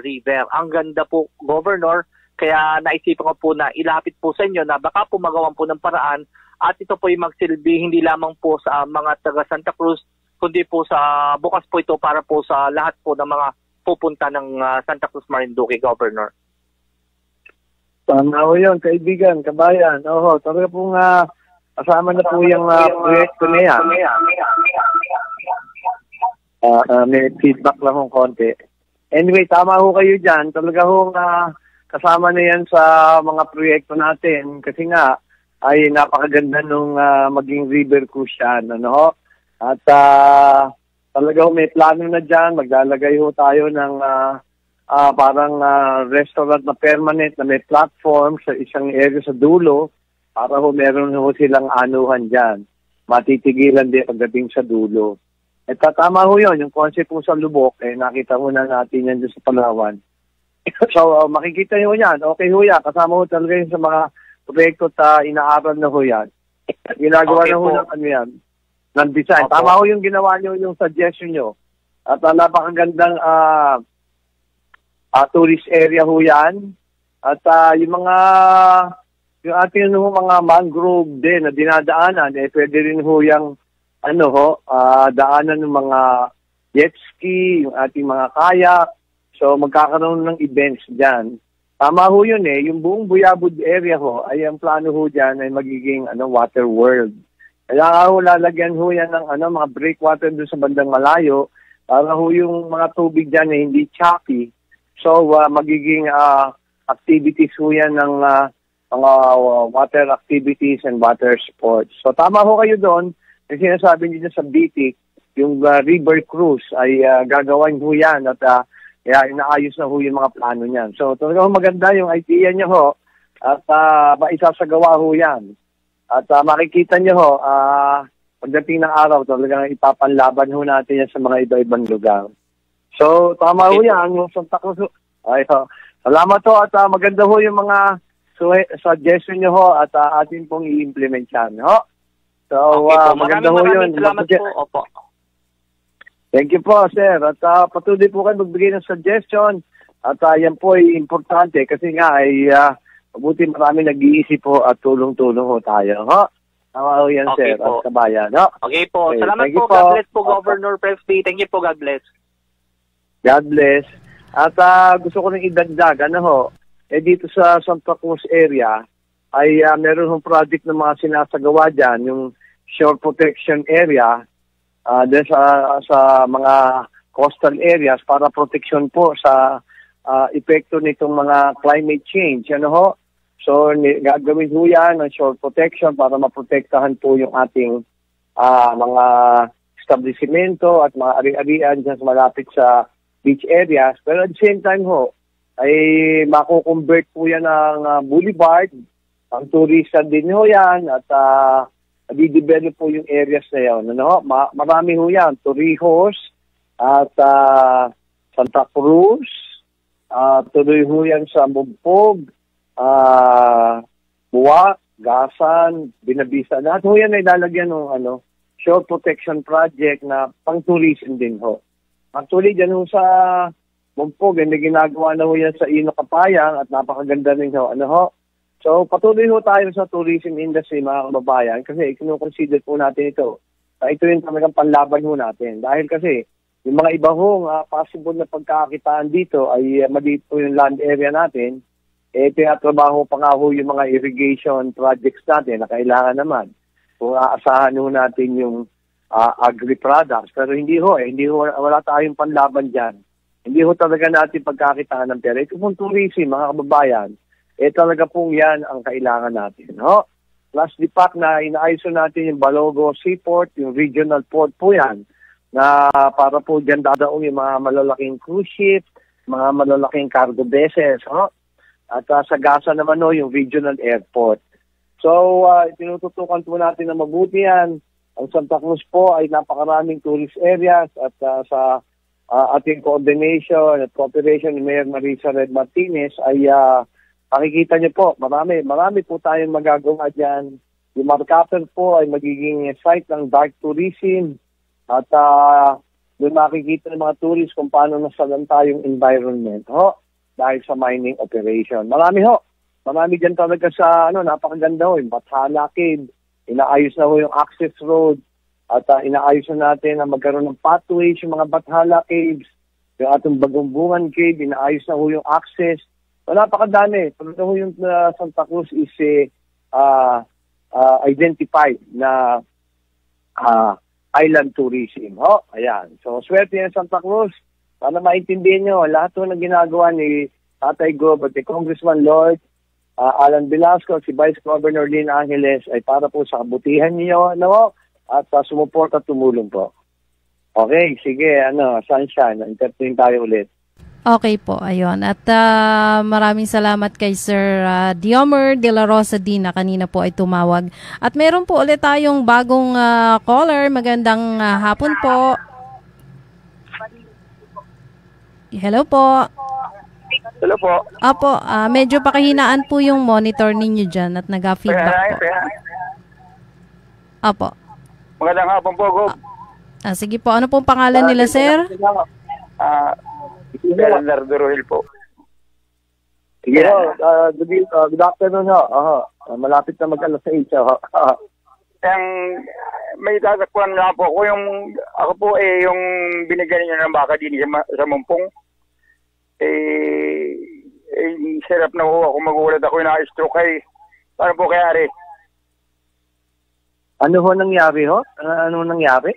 River. Ang ganda po, Governor, kaya naisipan ko po na ilapit po sa inyo na baka po magawan po ng paraan at ito po ay magsilbi hindi lamang po sa mga taga Santa Cruz, kundi po sa bukas po ito para po sa lahat po ng mga pupunta ng Santa Cruz, Marinduque, Governor. Tama ho yun, kaibigan, kabayan. Oho, talaga pong kasama na po yung proyekto na yan. May feedback lang kong konti. Anyway, tama ho kayo dyan. Talaga ho kasama na yan sa mga proyekto natin. Kasi nga, ay napakaganda nung maging river cruise yan. Ano? At talaga ho may plano na dyan. Maglalagay ho tayo ng parang restaurant na permanent na may platform sa isang area sa dulo para ho meron ho silang anuhan dyan. Matitigilan din pagdating sa dulo. At tama ho yun, yung concept po sa Lubok, nakita ho na natin yan dyan sa Palawan. So makikita ho yan, okay ho yan, kasama ho talaga yun sa mga proyekto at inaaral na ho yan. Ginagawa okay na ho ng yan, ng design. Okay. Tama ho yung ginawa nyo, yung suggestion nyo. At napakagandang tourist area ho yan. At yung ating mga mangrove din na dinadaanan, pwede rin ho yung daanan ng mga jet ski, yung ating mga kayak. So magkakaroon ng events dyan. Tama ho yun eh. Yung buong Buyabud area ho, ay ang plano ho dyan ay magiging water world. Kaya nga ho, lalagyan ho yan ng mga breakwater doon sa bandang malayo para ho yung mga tubig dyan ay hindi choppy. So, magiging activities ho yan ng mga water activities and water sports. So, tama ho kayo doon. Kasi sinasabi niyo sa BTIC, yung river cruise ay gagawin ho yan at inaayos na ho yung mga plano niyan. So, talagang maganda yung idea niyo ho at maisasagawa ho yan. At makikita niyo ho, pagdating ng araw, talagang ipapanlaban ho natin yan sa mga iba-ibang lugar. So, tama ho yan. Yung Santa Cruz. Salamat ho at maganda ho yung mga suggestion niyo ho at atin pong i-implement yan. Ho? So, maganda ho yun. Salamat po. Opo. Thank you po, sir. At patuloy po kayo magbigay ng suggestion. At yan po ay importante kasi nga ay mabuti marami nag-iisip po at tulong-tulong ho tayo. Ho? Tama ho yan, Okay sir. po. At kabayan. Ho? Okay po. Okay, Salamat thank you po. God bless po, Governor Presby. Thank you po. God bless. God bless. At gusto ko nang idagdag, dito sa Santa Cruz area, ay meron hong project ng mga sinasagawa dyan, yung shore protection area, dyan sa mga coastal areas para protection po sa epekto nitong mga climate change. So, gagawin ho yan ng shore protection para maprotektahan po yung ating mga establishmento at mga ari-arian dyan malapit sa beach areas. Pero at the same time ho, ay mako-convert po yan ng boulevard. Ang turista din ho yan at di-develop po yung areas na yan. Marami ho yan. Torrijos at Santa Cruz. Tuloy ho yan sa Mugpog, Buwak, Gasan, Binabisa. Lahat ho yan ay lalagyan ng shore protection project na pang-tourism din ho. Actually, dyan ho sa Mugpog, may ginagawa na ho yan sa Ino Kapayang at napakaganda rin ho. So, patuloy ho tayo sa tourism industry, mga kababayan, kasi kino-consider po natin ito. Ito yung talagang panlaban ho natin. Dahil kasi, yung mga iba hong possible na pagkakakitaan dito ay maliit po yung land area natin. Tinatrabaho pa nga ho yung mga irrigation projects natin na kailangan naman. Kung aasahan ho natin yung agri-products. Pero hindi ho, wala tayong panlaban dyan. Hindi ho talaga natin pagkakitaan ng pera. Ito pong tourism, mga kababayan, talaga pong yan ang kailangan natin. Ho? Plus the fact na inaayos natin yung Balogo Seaport, yung regional port po yan, na para po dyan dadaong yung mga malalaking cruise ship, mga malalaking cargo vessels. Ho? At sa Gasa naman yung regional airport. So, tinututukan po natin na mabuti yan. Ang Santa Cruz po ay napakaraming tourist areas at sa ating coordination at cooperation ni Mayor Marisa Red Martinez ay pakikita niyo po, marami po tayong magagawa dyan. Yung Marcaper po ay magiging site ng dark tourism at doon makikita ng mga tourists kung paano nasalanta yung environment dahil sa mining operation. Marami dyan talaga sa napakaganda yung Bathala Cave. Inaayos na ho yung access road at inaayos na natin na magkaroon ng pathways yung mga Bathala Caves, yung atong Bagumbungan Cave, inaayos na ho yung access. So, napakadami. Talaga ho yung Santa Cruz is identified na island tourism. Ayan. So, swerte yung Santa Cruz. Para maintindihan nyo, lahat ho na ginagawa ni Tatay Gob at ni Congressman Lloyd, Alan Velasco, si Vice Governor Lynn Angeles ay para po sa kabutihan niyo at sumuport at tumulong po. Okay, sige, Sunshine, entertain tayo ulit. Okay po, ayun. At maraming salamat kay Sir Diomer de la Rosa Dina, kanina po ay tumawag. At meron po ulit tayong bagong caller. Magandang hapon po. Hello po. Hello po. Apo, medyo pakahinaan po yung monitor ninyo dyan at nag-feedback po. Apo. Magandang hapon po, Gob. Sige po, ano pong pangalan nila, sir? Bernardo Rohil po. Sige, good afternoon ho. Malapit na mag-alas 6 ho. May tatakpan nga po ako ako po yung binigyan niyo ng baka din sa Mumpong. Sarap na ho ako magulat. Ako yung na-stroke ay. Paano po kayari? Ano ho nangyari ho? Ano nangyari?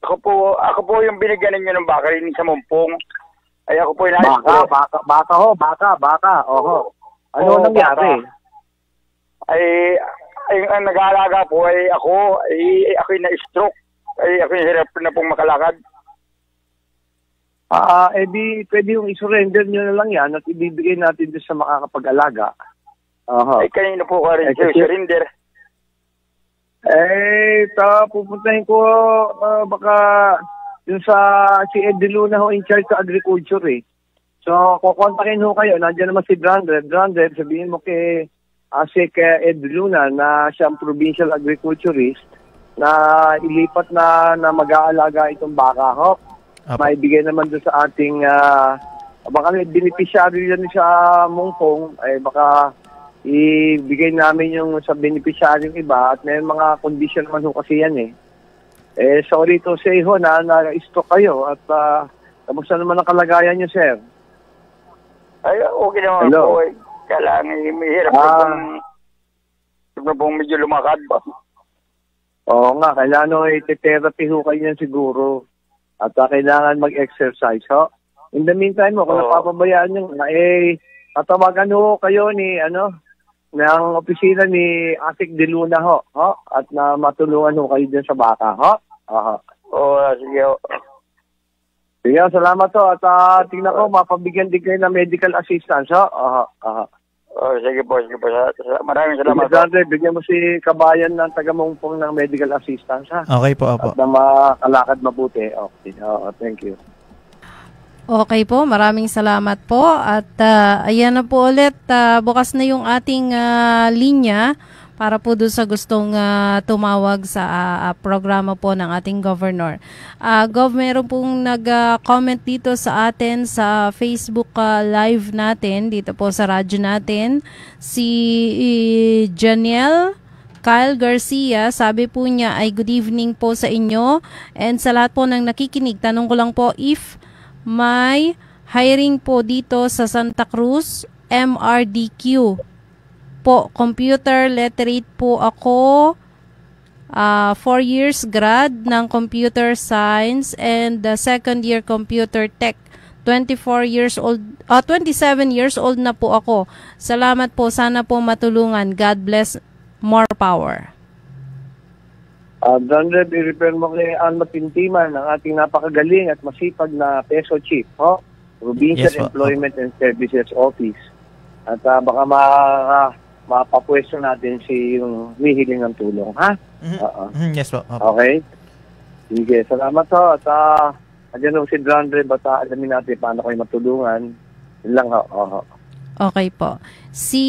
Ako po yung binigyan ninyo ng baka rin sa Mumpong. Ay ako po yung na-stroke. Baka. Oho. Ano nangyari? Baka. Ay, ang nag-aalaga po ay ako yung na-stroke. Ay ako yung hirap na pong makalakad. Pwede yung i-surrender nyo na lang yan at ibibigay natin doon sa makakapag-alaga. Ay, kanino po ka rin surrender? Pupuntahin ko baka yung si Ed De Luna ho in charge sa agriculture eh. So, kukontakin ho kayo. Nandiyan naman si Brandred. Brandred, sabihin mo kay Asik Ed De Luna na siyang provincial agriculturist na ilipat na mag-aalaga itong baka ho. Maibigay naman doon sa ating baka may beneficiary yan sa Mungpong ay baka ibigay namin yung sa beneficiary ng iba at may mga condition naman ho kasi yan eh. Sorry to say ho na-stroke kayo at kamusta naman ang kalagayan niyo, sir? Ay, okay naman po. Kailangan mahirap na pong medyo lumakad ba? Oo nga, kailangan i-therapy ho kayo yan siguro. At kailangan mag-exercise ho. In the meantime kung napapabayaan nyo, tatawagan ho kayo ng opisina ni Asik De Luna ho. At na matulungan ho kayo dyan sa baka ho. Sige ho. Sige, salamat ho. At tingnan ko, mapabigyan din kayo ng medical assistance ho. Sige po. Maraming salamat. Sige, bigyan mo si Kabayan ng taga-Mungpong ng medical assistance ha. Okay po, opo. At na makalakad mabuti. Okay. Thank you. Okay po, maraming salamat po. At ayan na po ulit, bukas na yung ating linya para po doon sa gustong tumawag sa programa po ng ating governor. Meron pong nag-comment dito sa atin sa Facebook live natin, dito po sa radyo natin. Si Janiel Kyle Garcia, sabi po niya ay good evening po sa inyo and sa lahat po ng nakikinig. Tanong ko lang po if may hiring po dito sa Santa Cruz, MRDQ. Po, computer literate po ako, 4 years grad ng computer science and second year computer tech. 27 years old na po ako. Salamat po, sana po matulungan. God bless, more power. Brandred, i-refer mo kay Alma Pintiman, ang ating napakagaling at masipag na peso chief, Provincial Employment and Services Office. At baka mapapwesto natin yung hihiling ng tulong, ha? Yes po. Okay? Sige, salamat ho. At andyan si Brandred, bata alamin natin paano kayo matulungan. Yun lang ho. Okay po. Si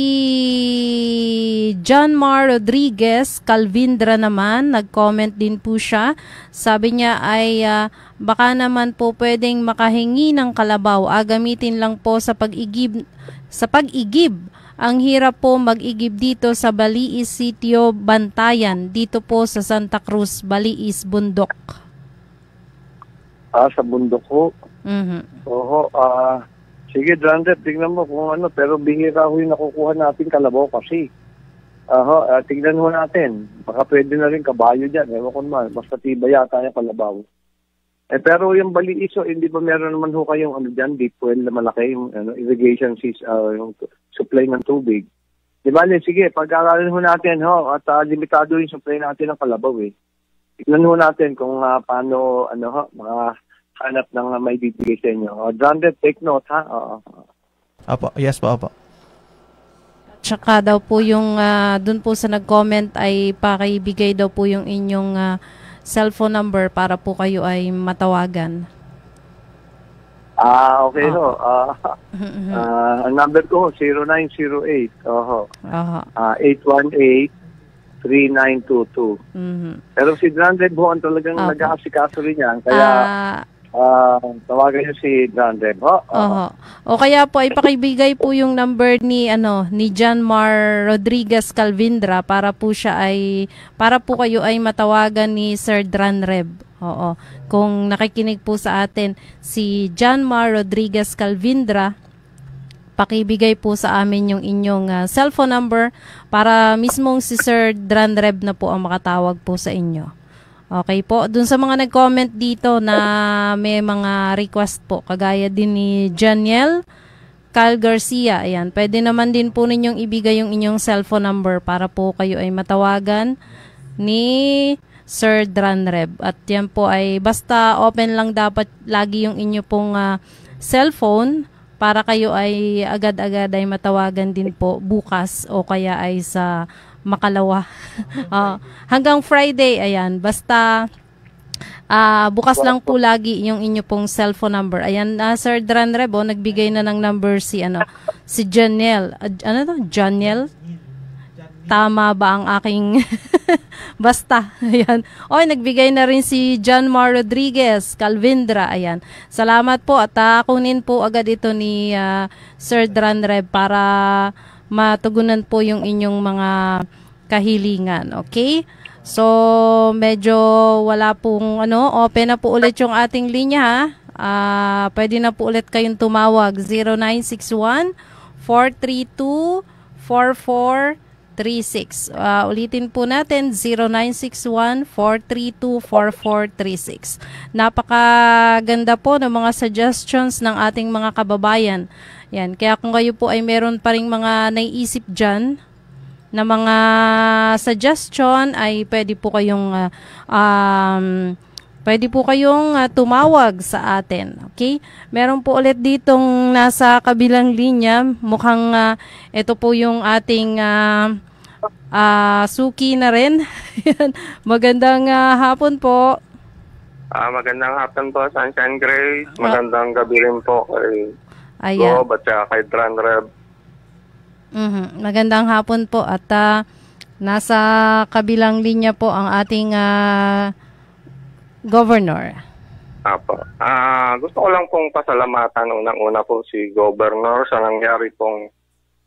John Mar Rodriguez Calvindra naman, nag-comment din po siya. Sabi niya ay baka naman po pwedeng makahingi ng kalabaw. Gamitin lang po sa pag-igib. Ang hirap po mag-igib dito sa Baliis Sitio Bantayan, dito po sa Santa Cruz, Baliis, Bundok. Sa Bundok ho? Oo, sige, Brandred, tignan mo kung pero bihira ho yung nakukuha natin kalabaw kasi. Tignan ho natin. Baka pwede na rin kabayo dyan. Ewan ko naman, basta tiba yata yung kalabaw. Pero yung Baliiso, hindi ba meron naman ho kayong dyan, deep well na malaki, yung irrigation yung supply ng tubig. Di ba, sige, pag-aaralan ho natin at limitado yung supply natin ng kalabaw eh. Tignan ho natin kung paano, hanap ng may bibigay sa inyo. Branded, take note, ha? Opo, yes po, opo. Tsaka daw po yung, dun po sa nag-comment ay pakibigay daw po yung inyong cellphone number para po kayo ay matawagan. Okay ho. Ang number ko, 0908. 818-3922. Pero si Branded ho, ang talagang nag-aasikaso rin yan. Kaya, tawagan niyo si Branded ho. O kaya po, ipakibigay po yung number ni John Mar Rodriguez Calvindra para po kayo ay matawagan ni Sir Dranreb. Kung nakikinig po sa atin si John Mar Rodriguez Calvindra, pakibigay po sa amin yung inyong cellphone number para mismong si Sir Dran Reb na po ang makatawag po sa inyo. Okay po. Dun sa mga nag-comment dito na may mga request po, kagaya din ni Janiel Cal Garcia, ayan, pwede naman din po ninyong ibigay yung inyong cellphone number para po kayo ay matawagan ni Sir Dran Reb. At yan po ay basta open lang dapat lagi yung inyo pong cellphone para kayo ay agad-agad ay matawagan din po bukas o kaya ay sa makalawa. Hanggang Friday, ayan, basta bukas lang po lagi yung inyo pong cellphone number. Ayan, Sir Dran Reb, nagbigay na ng number si Janiel. Janiel? Tama ba ang aking basta? Ayan. Nagbigay na rin si John Mar Rodriguez, Calvindra. Ayan. Salamat po at kunin po agad ito ni Sir Dran Reb para matugunan po yung inyong mga kahilingan. Okay? So, medyo wala pong open na po ulit yung ating linya ha. Pwede na po ulit kayong tumawag 0961 432 4436. Ulitin po natin 0961-432-4436. Napakaganda po ng mga suggestions ng ating mga kababayan. Yan. Kaya kung kayo po ay meron pa ring mga naiisip dyan na mga suggestion, ay pwede po kayong tumawag sa atin. Okay? Meron po ulit ditong nasa kabilang linya. Mukhang ito po yung ating suki na rin. Magandang hapon po. Magandang hapon po, Sunshine Grace. Magandang gabi rin po kay Gob at kay Dran Reb. Magandang hapon po. At nasa kabilang linya po ang ating Governor. Apo. Gusto ko lang pong pasalamatan unang-una po si Governor sa nangyari pong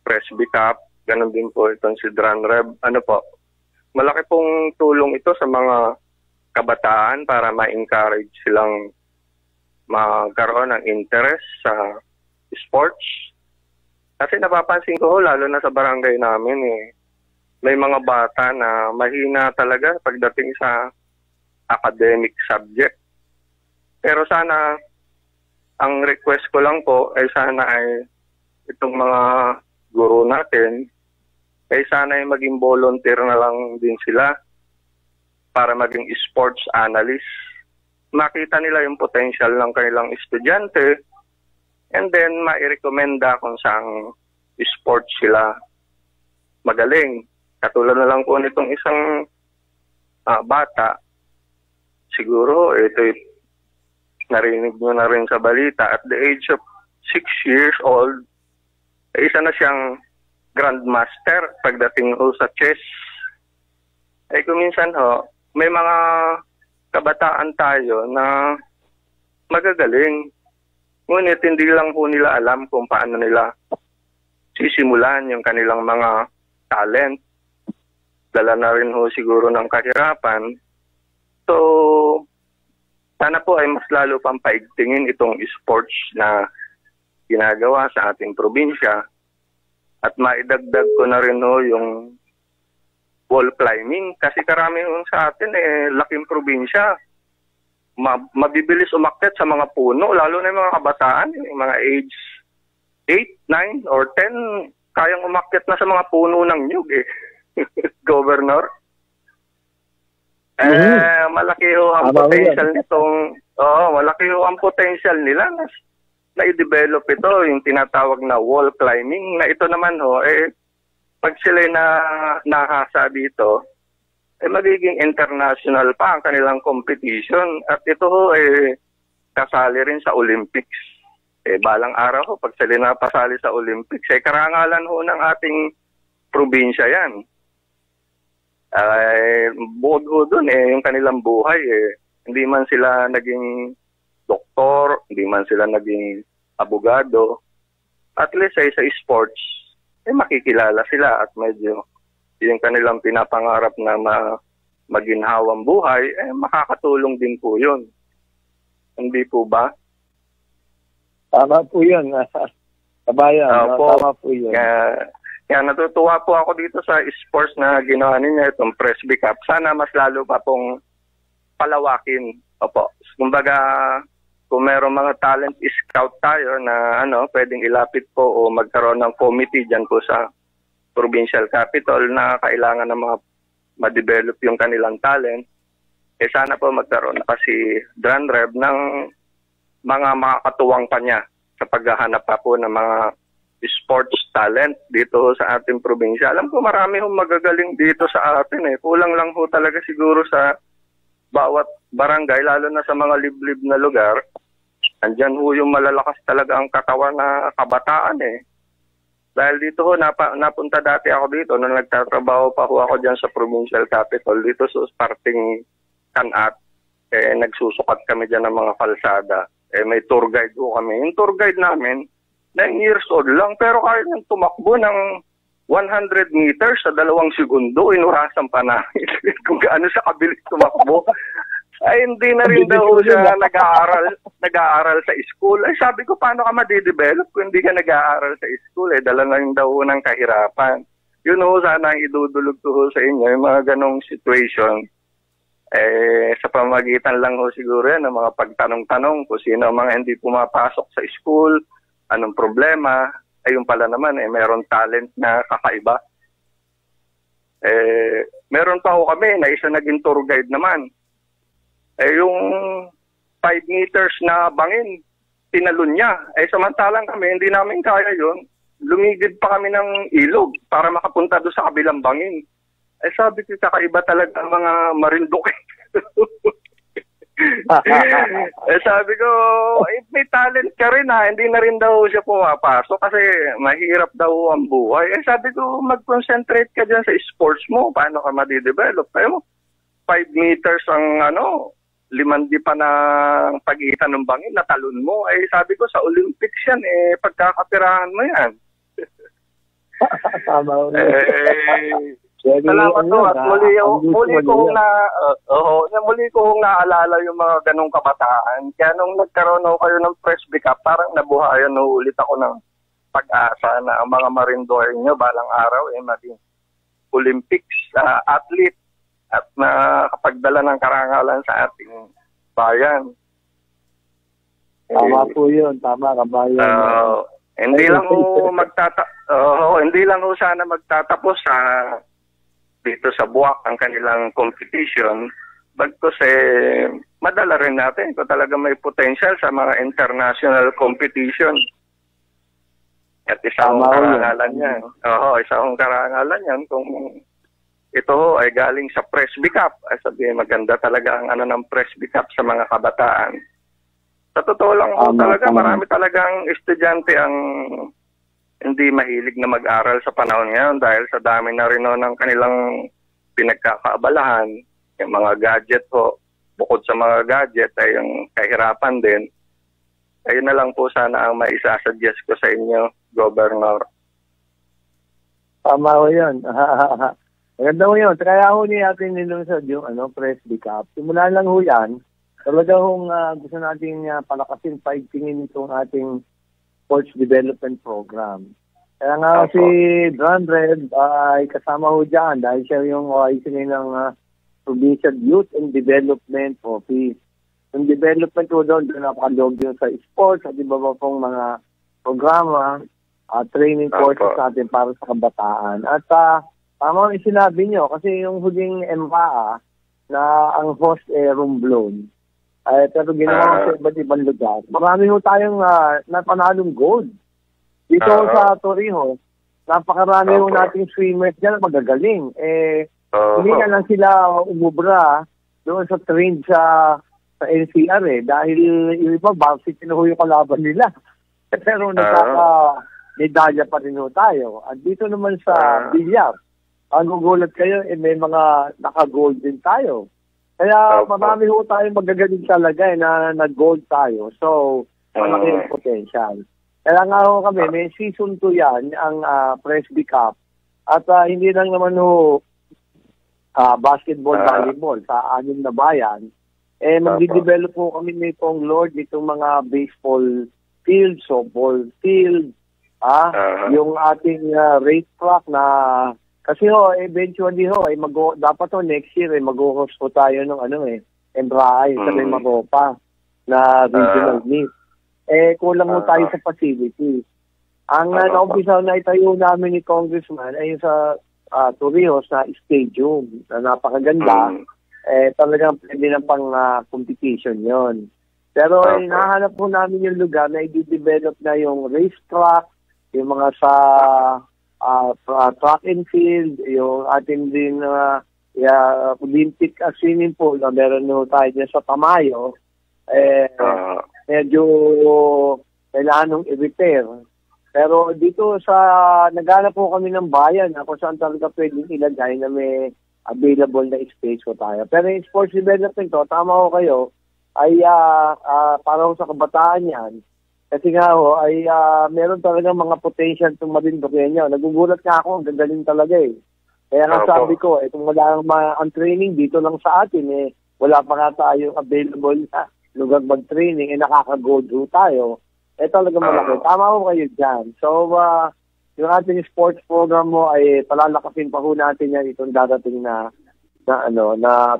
Presby Cup. Ganon din po itong si Dran Reb. Malaki pong tulong ito sa mga kabataan para ma-encourage silang magkaroon ng interest sa sports. Kasi napapansin ko, lalo na sa barangay namin, may mga bata na mahina talaga pagdating sa academic subject. Pero sana, ang request ko lang po ay sana ay itong mga guro natin, ay sana ay maging volunteer na lang din sila para maging sports analyst. Makita nila yung potential ng kanilang estudyante and then mairekomenda kung saang sports sila magaling. Katulad na lang po nitong isang bata, siguro, ito narinig nyo na rin sa balita, at the age of 6 years old, isa na siyang grandmaster pagdating sa chess. Kung minsan may mga kabataan tayo na magagaling. Ngunit hindi lang po nila alam kung paano nila sisimulan yung kanilang mga talent. Dala na rin siguro ng kahirapan. So, sana po ay mas lalo pang paigtingin itong sports na ginagawa sa ating probinsya. At maidagdag ko na rin yung wall climbing. Kasi karami sa atin laking probinsya. Mabibilis umakyat sa mga puno, lalo na yung mga kabataan, yung mga age 8, 9, or 10, kayang umakyat na sa mga puno ng nyug Governor. Malaki ang potential nitong, malaki ang potential nila na i-develop ito, yung tinatawag na wall climbing, na ito naman pag sila nahasa dito, magiging international pa ang kanilang competition. At ito kasali rin sa Olympics. Balang araw pag sila napasali sa Olympics, karangalan ng ating probinsya yan. Bukod doon yung kanilang buhay hindi man sila naging doktor, hindi man sila naging abogado, at least sa sports makikilala sila at medyo yung kanilang pinapangarap na maginhawang buhay makakatulong din po yun. Hindi po ba? Tama po yun. Kabayan, Opo. tama po yun. Kaya natutuwa po ako dito sa sports na ginawa ninyo, itong Presby Cup. Sana mas lalo pa pong palawakin. Opo. Kumbaga, kung meron mga talent scout tayo na pwedeng ilapit po o magkaroon ng committee dyan po sa provincial capital na kailangan ng mga ma-develop yung kanilang talent, sana po magkaroon pa si Dranreb ng mga makakatuwang pa niya sa paghahanap pa po ng mga sports talent dito sa ating probinsya. Alam ko marami hong magagaling dito sa atin eh. Kulang lang ho talaga siguro sa bawat barangay, lalo na sa mga liblib na lugar. Andyan ho yung malalakas talaga ang katawan na kabataan eh. Dahil dito ho, napunta dati ako dito nung nagtatrabaho pa ho ako dyan sa provincial capital. Dito sa parting Kanat, nagsusukat kami dyan ng mga kalsada. May tour guide ho kami. Yung tour guide namin, 9 years old lang, pero kaya niyang tumakbo ng 100 meters sa 2 segundo, inurasan pa namin kung gaano siya kabilis tumakbo. Ay, hindi na rin daw siya nag-aaral sa school. Ay, sabi ko, paano ka madidevelop kung hindi ka nag-aaral sa school? Dala na rin daw ng kahirapan. Yun ho, sana idudulog ko ho sa inyo, yung mga ganong situation. Sa pamagitan lang ho siguro yan, ng mga pagtanong-tanong kung sino ang mga hindi pumapasok sa school, anong problema, ayun pala naman, meron talent na kakaiba. Meron pa ho kami na isa naging tour guide naman. Yung 5 meters na bangin, tinalon niya. Samantalang kami, hindi namin kaya yun. Lumigid pa kami ng ilog para makapunta doon sa kabilang bangin. Sabi ko, kakaiba talaga ang mga marinduque. Sabi ko, may talent ka rin ha, hindi na rin daw siya pumapasok kasi mahirap daw ang buhay. Sabi ko, mag-concentrate ka dyan sa sports mo, paano ka madidevelop? Kaya mo, 5 meters ang 5 pa na pagitan ng bangin, natalon mo. Sabi ko, sa Olympics yan, pagkakapirahan mo yan. Tama. Salamat po at muli ko hong naalala yung mga ganong kabataan. Kaya nung nagkaroon ako kayo ng Presby Cup, parang nabuhayan ulit ako ng pag-asa na ang mga Marinduque nyo balang araw maging Olympics athlete at nakapagdala ng karangalan sa ating bayan. Tama po yun, tama kabayan. Hindi lang ho sana magtatapos sa dito sa Buwak ang kanilang competition, bagkus madala rin natin kung talaga may potential sa mga international competition. At isang karangalan yan. Isang karangalan yan kung ito ay galing sa Presby Cup. Sabihin, maganda talaga ang ng Presby Cup sa mga kabataan. Sa totoo lang talaga, marami talagang estudyante ang hindi mahilig na mag-aral sa panahon ngayon dahil sa dami na rin ng kanilang pinagkakaabalahan, yung mga gadget ho. Bukod sa mga gadget ay yung kahirapan din. Ayun na lang po sana ang maisasuggest ko sa inyo, Governor. Tama ho yun. Maganda ho yun. Kaya ho natin nilusad yung Presby Cup. Simulan lang ho yan. Talaga hong gusto natin palakasin, paigtingin itong ating sports development program. Kaya nga si Dranreb ay kasama ho dyan dahil siya yung isingin ng Provincial Youth and Development Office. Yung development ho doon napakalog yun sa sports at iba pa pong mga programa, training courses natin para sa kabataan. At tama yung sinabi nyo kasi yung huling MPA na ang host Romblon, pero ginawa sa iba't ibang lugar. Marami ho tayong napanalong gold. Dito sa Torrijos, napakarami ho nating swimmers dyan na magagaling. Hindi na lang sila umubra doon sa train sa NCR dahil yung iba, varsity na ho yung kalaban nila. Pero nagkaka-medalya pa rin ho tayo. At dito naman sa bilyar, ang gugulat kayo, may mga naka-gold din tayo. Kaya marami ho tayong magagaling talaga na nag-gold tayo. So, malaki yung potential. Kaya nga ho kami, may season 2 yan, ang Presby Cup. At hindi lang naman ho basketball, volleyball sa 6 na bayan. Magdi-develop po kami nitong Lord, itong mga baseball field, softball field, yung ating racetrack na kasi eventually ay dapat next year mag-host po tayo ng MRI sa may Maropa na regional meet. Kulang mo tayo sa facility. Ang naumpisaw na itayo namin ni Congressman ay sa Torrijos na stadium na napakaganda. Talagang pwede na pang competition yon. Pero hinahanap po namin yung lugar na i-develop na yung racetrack, yung mga sa track and field, yung ating din Olympic swimming pool na meron tayo dyan sa Tamayo, medyo kailangan nung i-repair. Pero dito naghanap po kami ng bayan kung saan talaga pwedeng ilagay na may available na space ko tayo. Pero yung sports development tama ko kayo, ay para sa kabataan yan. Kasi nga ay meron talaga mga potential itong Marinduqueño. Nagugulat nga ako, ang gagaling talaga Kaya nga sabi ko, kung wala ang training dito lang sa atin, wala pa nga tayong available na lugar mag-training, nakaka-go through tayo. Talaga malaki. Tama ko kayo dyan. So, yung ating sports program mo ay palalakasin pa ho natin yan itong dadating na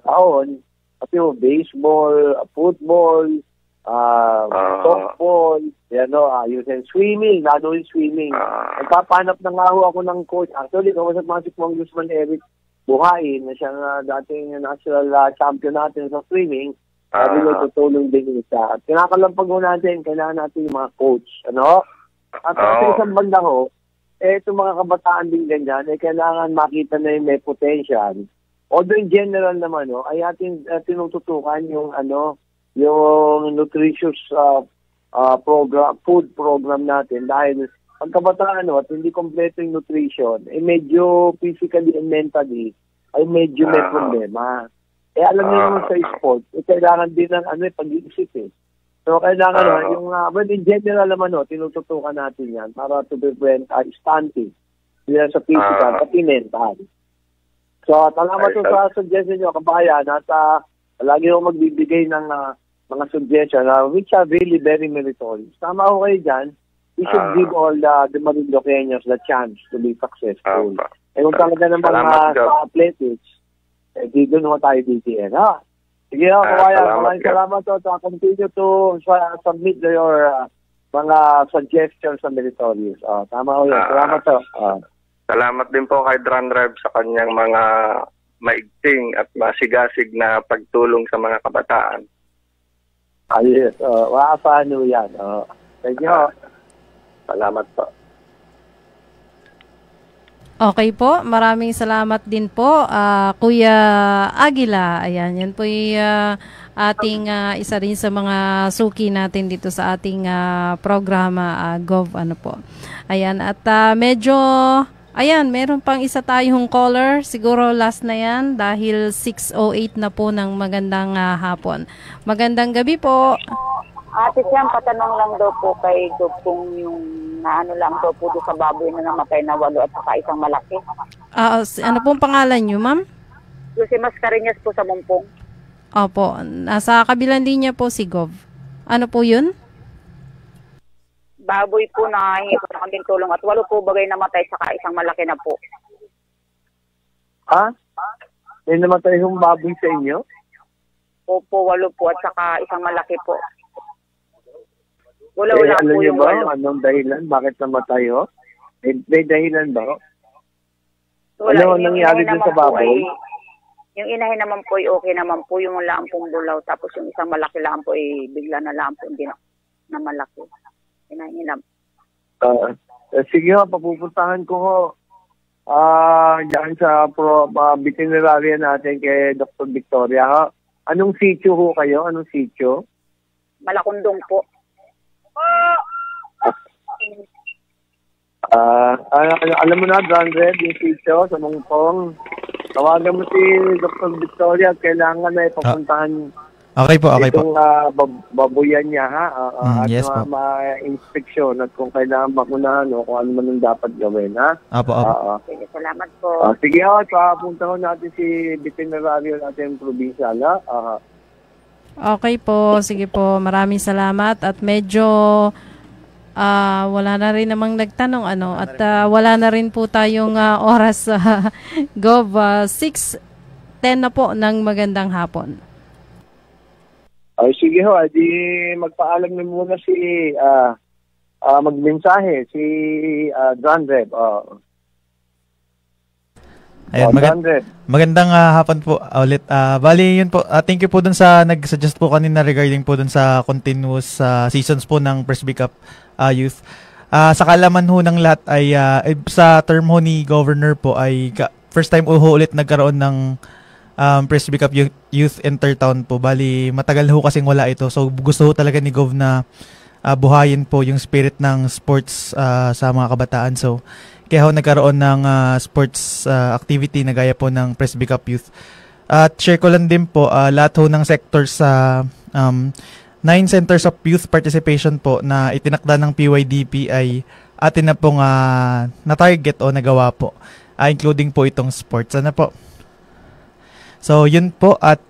taon. Kasi baseball, football, softball, youth and swimming, lalo yung swimming. Nagpapanap na nga ho ako ng coach. Actually, kausap mga si Congressman Eric Buhain, na siyang dating national champion natin sa swimming. Sabi ko, tutulong din siya. At kinakalampag ho natin, kailangan natin yung mga coach. At sa isang banda ho, itong mga kabataan din ganyan, kailangan makita na yung may potential. Although in general naman, ay ating tinututukan yung yung nutritious program, food program natin dahil pag kabataan at hindi kompleto yung nutrition, medyo physically and mentally ay medyo may problema. Alam niyo naman sa sport, kailangan din ng pag-iisip So kailangan yung in general naman tinututukan natin yan para to prevent stunting sa physical pati mental. So, salamat po sa suggestion nyo, kabayan, at lagi ako magbibigay ng mga suggestion which are really very meritorious. Tama ko kayo dyan, we should give all the Marinduqueños the chance to be successful. Kung talaga naman sa athletics, dito naman tayo DTN. Sige kabayan, maraming salamat to. Continue to submit your mga suggestions sa meritorious. Tama ko yun. Salamat to. Salamat din po kay Dran Rev sa kanyang mga maigting at masigasig na pagtulong sa mga kabataan. Ayos. Paano yan? Thank you. Salamat po. Okay po. Maraming salamat din po, Kuya Aguila. Ayan, yan po ating isa rin sa mga suki natin dito sa ating programa, Gov. Ayan, at medyo... Ayan, meron pang isa tayong caller. Siguro last na yan dahil 6:08 na po ng magandang hapon. Magandang gabi po. Ate Siam, patanong lang daw po kay Gov kung yung lang daw po doon sa baboy na namatay na 8 at saka isang malaki. Ano pong pangalan nyo, ma'am? Si Mascareñas po sa Mumpong. Opo, nasa kabilang linya po si Gov. Ano po yun? Baboy po na hingi po na kaming tulong at 8 po bagay namatay saka isang malaki na po. May namatay yung baboy sa inyo? Opo, 8 po at saka isang malaki po. Wala alam po niyo yung ba 8. anong dahilan? Bakit namatay May dahilan ba Wala, ano nangyari dun sa baboy? Yung inahin naman po ay okay naman po. Yung lang pong bulaw. Tapos yung isang malaki lang po ay bigla na lang po hindi na malaki. Inahinam. Sige papupuntahan ko ho. Diyan sa veterinarian natin kay Dr. Victoria. Anong sitio ho kayo? Anong sitio? Malakundong po. Alam mo na, Dran Rev, yung sitio sa Mungtong. Tawagan mo si Dr. Victoria at kailangan na ipapuntahan Okay po. itong babuyan niya, at yes po. ma-inspeksyon at kung kailangan makunahan o kung ano man ang dapat gawin, ha? Apo. Sige, salamat po. Sige, papuntahan natin si veterinaryo natin probinsya, ha? Okay po, sige po. Maraming salamat at medyo Wala na rin namang nagtanong at wala na rin po tayong oras Gov. 6:10 na po ng magandang hapon. Ay, sige ho, di magpaalam na muna si magmensahe si John Reb. Ayun, magandang hapon po ulit. Bali, yun po. Thank you po dun sa nag-suggest po kanina regarding po dun sa continuous seasons po ng Presby Cup Youth. Sa kalaman ho ng lahat ay sa term ho ni Governor po ay first time ho ulit nagkaroon ng Presby Cup Youth Intertown po. Bali, matagal ho kasing wala ito. So, gusto ho talaga ni Gov na buhayin po yung spirit ng sports sa mga kabataan. So, kaya ho nagkaroon ng sports activity na gaya po ng Presby Cup Youth. At share ko lang din po, lahat ho ng sectors sa 9 centers of youth participation po na itinakda ng PYDP ay atin na pong na-target o nagawa po, including po itong sports. Ano po? So, yun po. At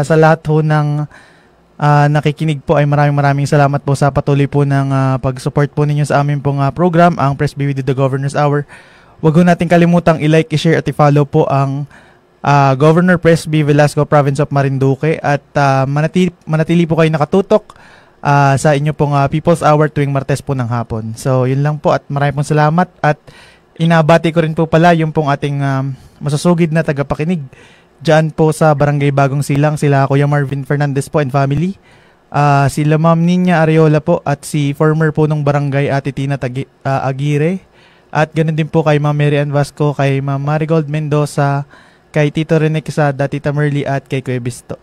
sa lahat ho ng nakikinig po ay maraming salamat po sa patuloy po ng pag-support po ninyo sa aming pong program, ang Presby with the Governor's Hour. Huwag ho natin kalimutang i-like, i-share at i-follow po ang Governor Presby Velasco, Province of Marinduque, at manatili po kayo nakatutok sa inyo pong People's Hour tuwing Martes po ng hapon. So, yun lang po at maraming pong salamat at inabati ko rin po pala yung pong ating masusugid na tagapakinig dyan po sa Barangay Bagong Silang, sila Kuya Marvin Fernandez po and family, sila Ma'am Ninya Areola po at si former po nung barangay Ate Tina Aguirre, at ganun din po kay Ma'am Mary Ann Vasco, kay Ma'am Marigold Mendoza, kay Tito Rene Quesada, Tita Merly at kay Kuya Bisto.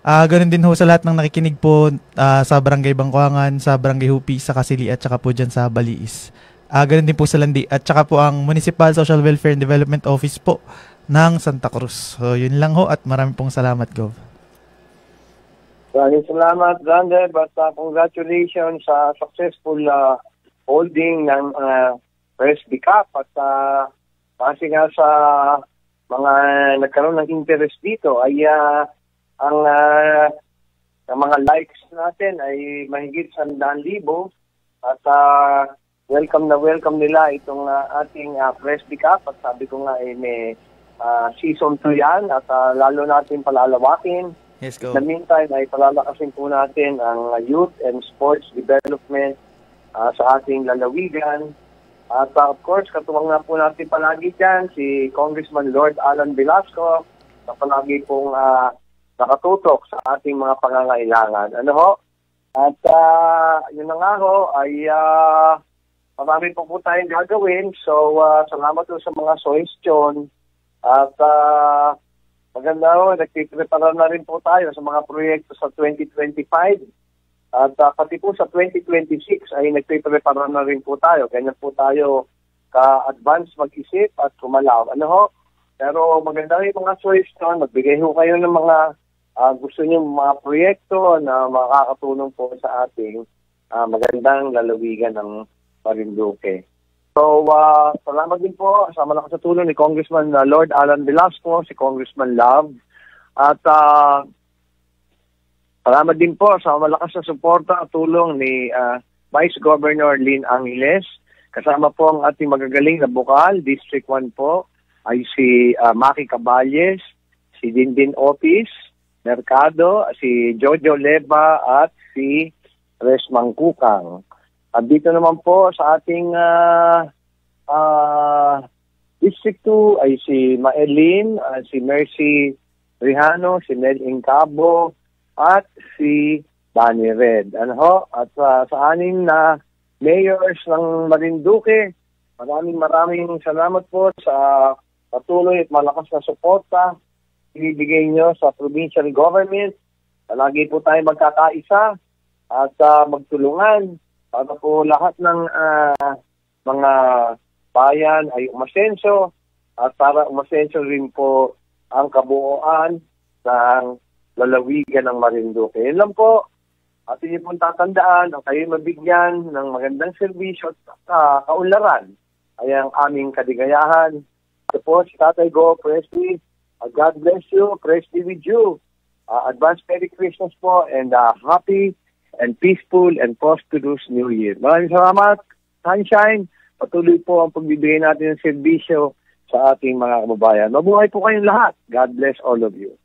Ganun din ho sa lahat ng nakikinig po sa Barangay Bangkuangan, sa Barangay Hupi, sa Kasili at saka po dyan sa Baliis. Ganun din po sa Landi at saka po ang Municipal Social Welfare and Development Office po ng Santa Cruz. So, yun lang ho at maraming pong salamat, Gov. Maraming salamat, Zander, but congratulations sa successful holding ng Presby Cup at kasi nga sa mga nagkaroon ng interest dito ay ang mga likes natin ay mahigit 100,000 at welcome nila itong ating Presby Cup at sabi ko nga ay may season 2 yan at lalo natin palalawakin. Yes, go. In the meantime ay palalakasin po natin ang youth and sports development sa ating lalawigan. At of course, katuwang na po natin palagi dyan si Congressman Lord Alan Velasco na palagi pong nakatutok sa ating mga pangangailangan. Ano ho? At yun na nga ho, ay marami po tayong gagawin. So, salamat po sa mga suggestion. At maganda ho, nagpiprepara na rin po tayo sa mga proyekto sa 2025. At pati po sa 2026 ay nagpiprepara na rin po tayo. Ganyan po tayo ka-advance mag-isip at kumalaw. Ano ho? Pero maganda rin mga suggestion. Magbigay ho kayo ng mga gusto niyo mga proyekto na makakatulong po sa ating magandang lalawigan ng Marinduque. So, salamat din po sa malakas na tulong ni Congressman Lord Alan Velasco, si Congressman Love. At salamat din po sa malakas na suporta at tulong ni Vice Governor Lynn Angeles. Kasama po ang ating magagaling na bukal, District 1 po, ay si Maki Caballes, si Dindin Otis Mercado, si Jojo Leba at si Res Mangkukang. At dito naman po sa ating District 2 ay si Maelin, si Mercy Rihano, si Ned Incabo, at si Danny Red. Ano ho? At sa aning na mayors ng Marinduque, maraming salamat po sa patuloy at malakas na suporta ibibigay nyo sa provincial government. Lagi po tayo magkakaisa at magtulungan para po lahat ng mga bayan ay umasenso at para umasenso rin po ang kabuuan ng lalawigan ng Marinduque. Yun lang po. At inyo pong tatandaan ang kayo mabigyan ng magandang serbisyo at kaunlaran ay ang aming kadigayahan. Ito po si Tatay Go Presby. God bless you. Presby with you. Advance Merry Christmas po and happy and peaceful and prosperous New Year. Maraming salamat, Sunshine. Patuloy po ang pagbibigay natin ng serbisyo sa ating mga kababayan. Mabuhay po kayong lahat. God bless all of you.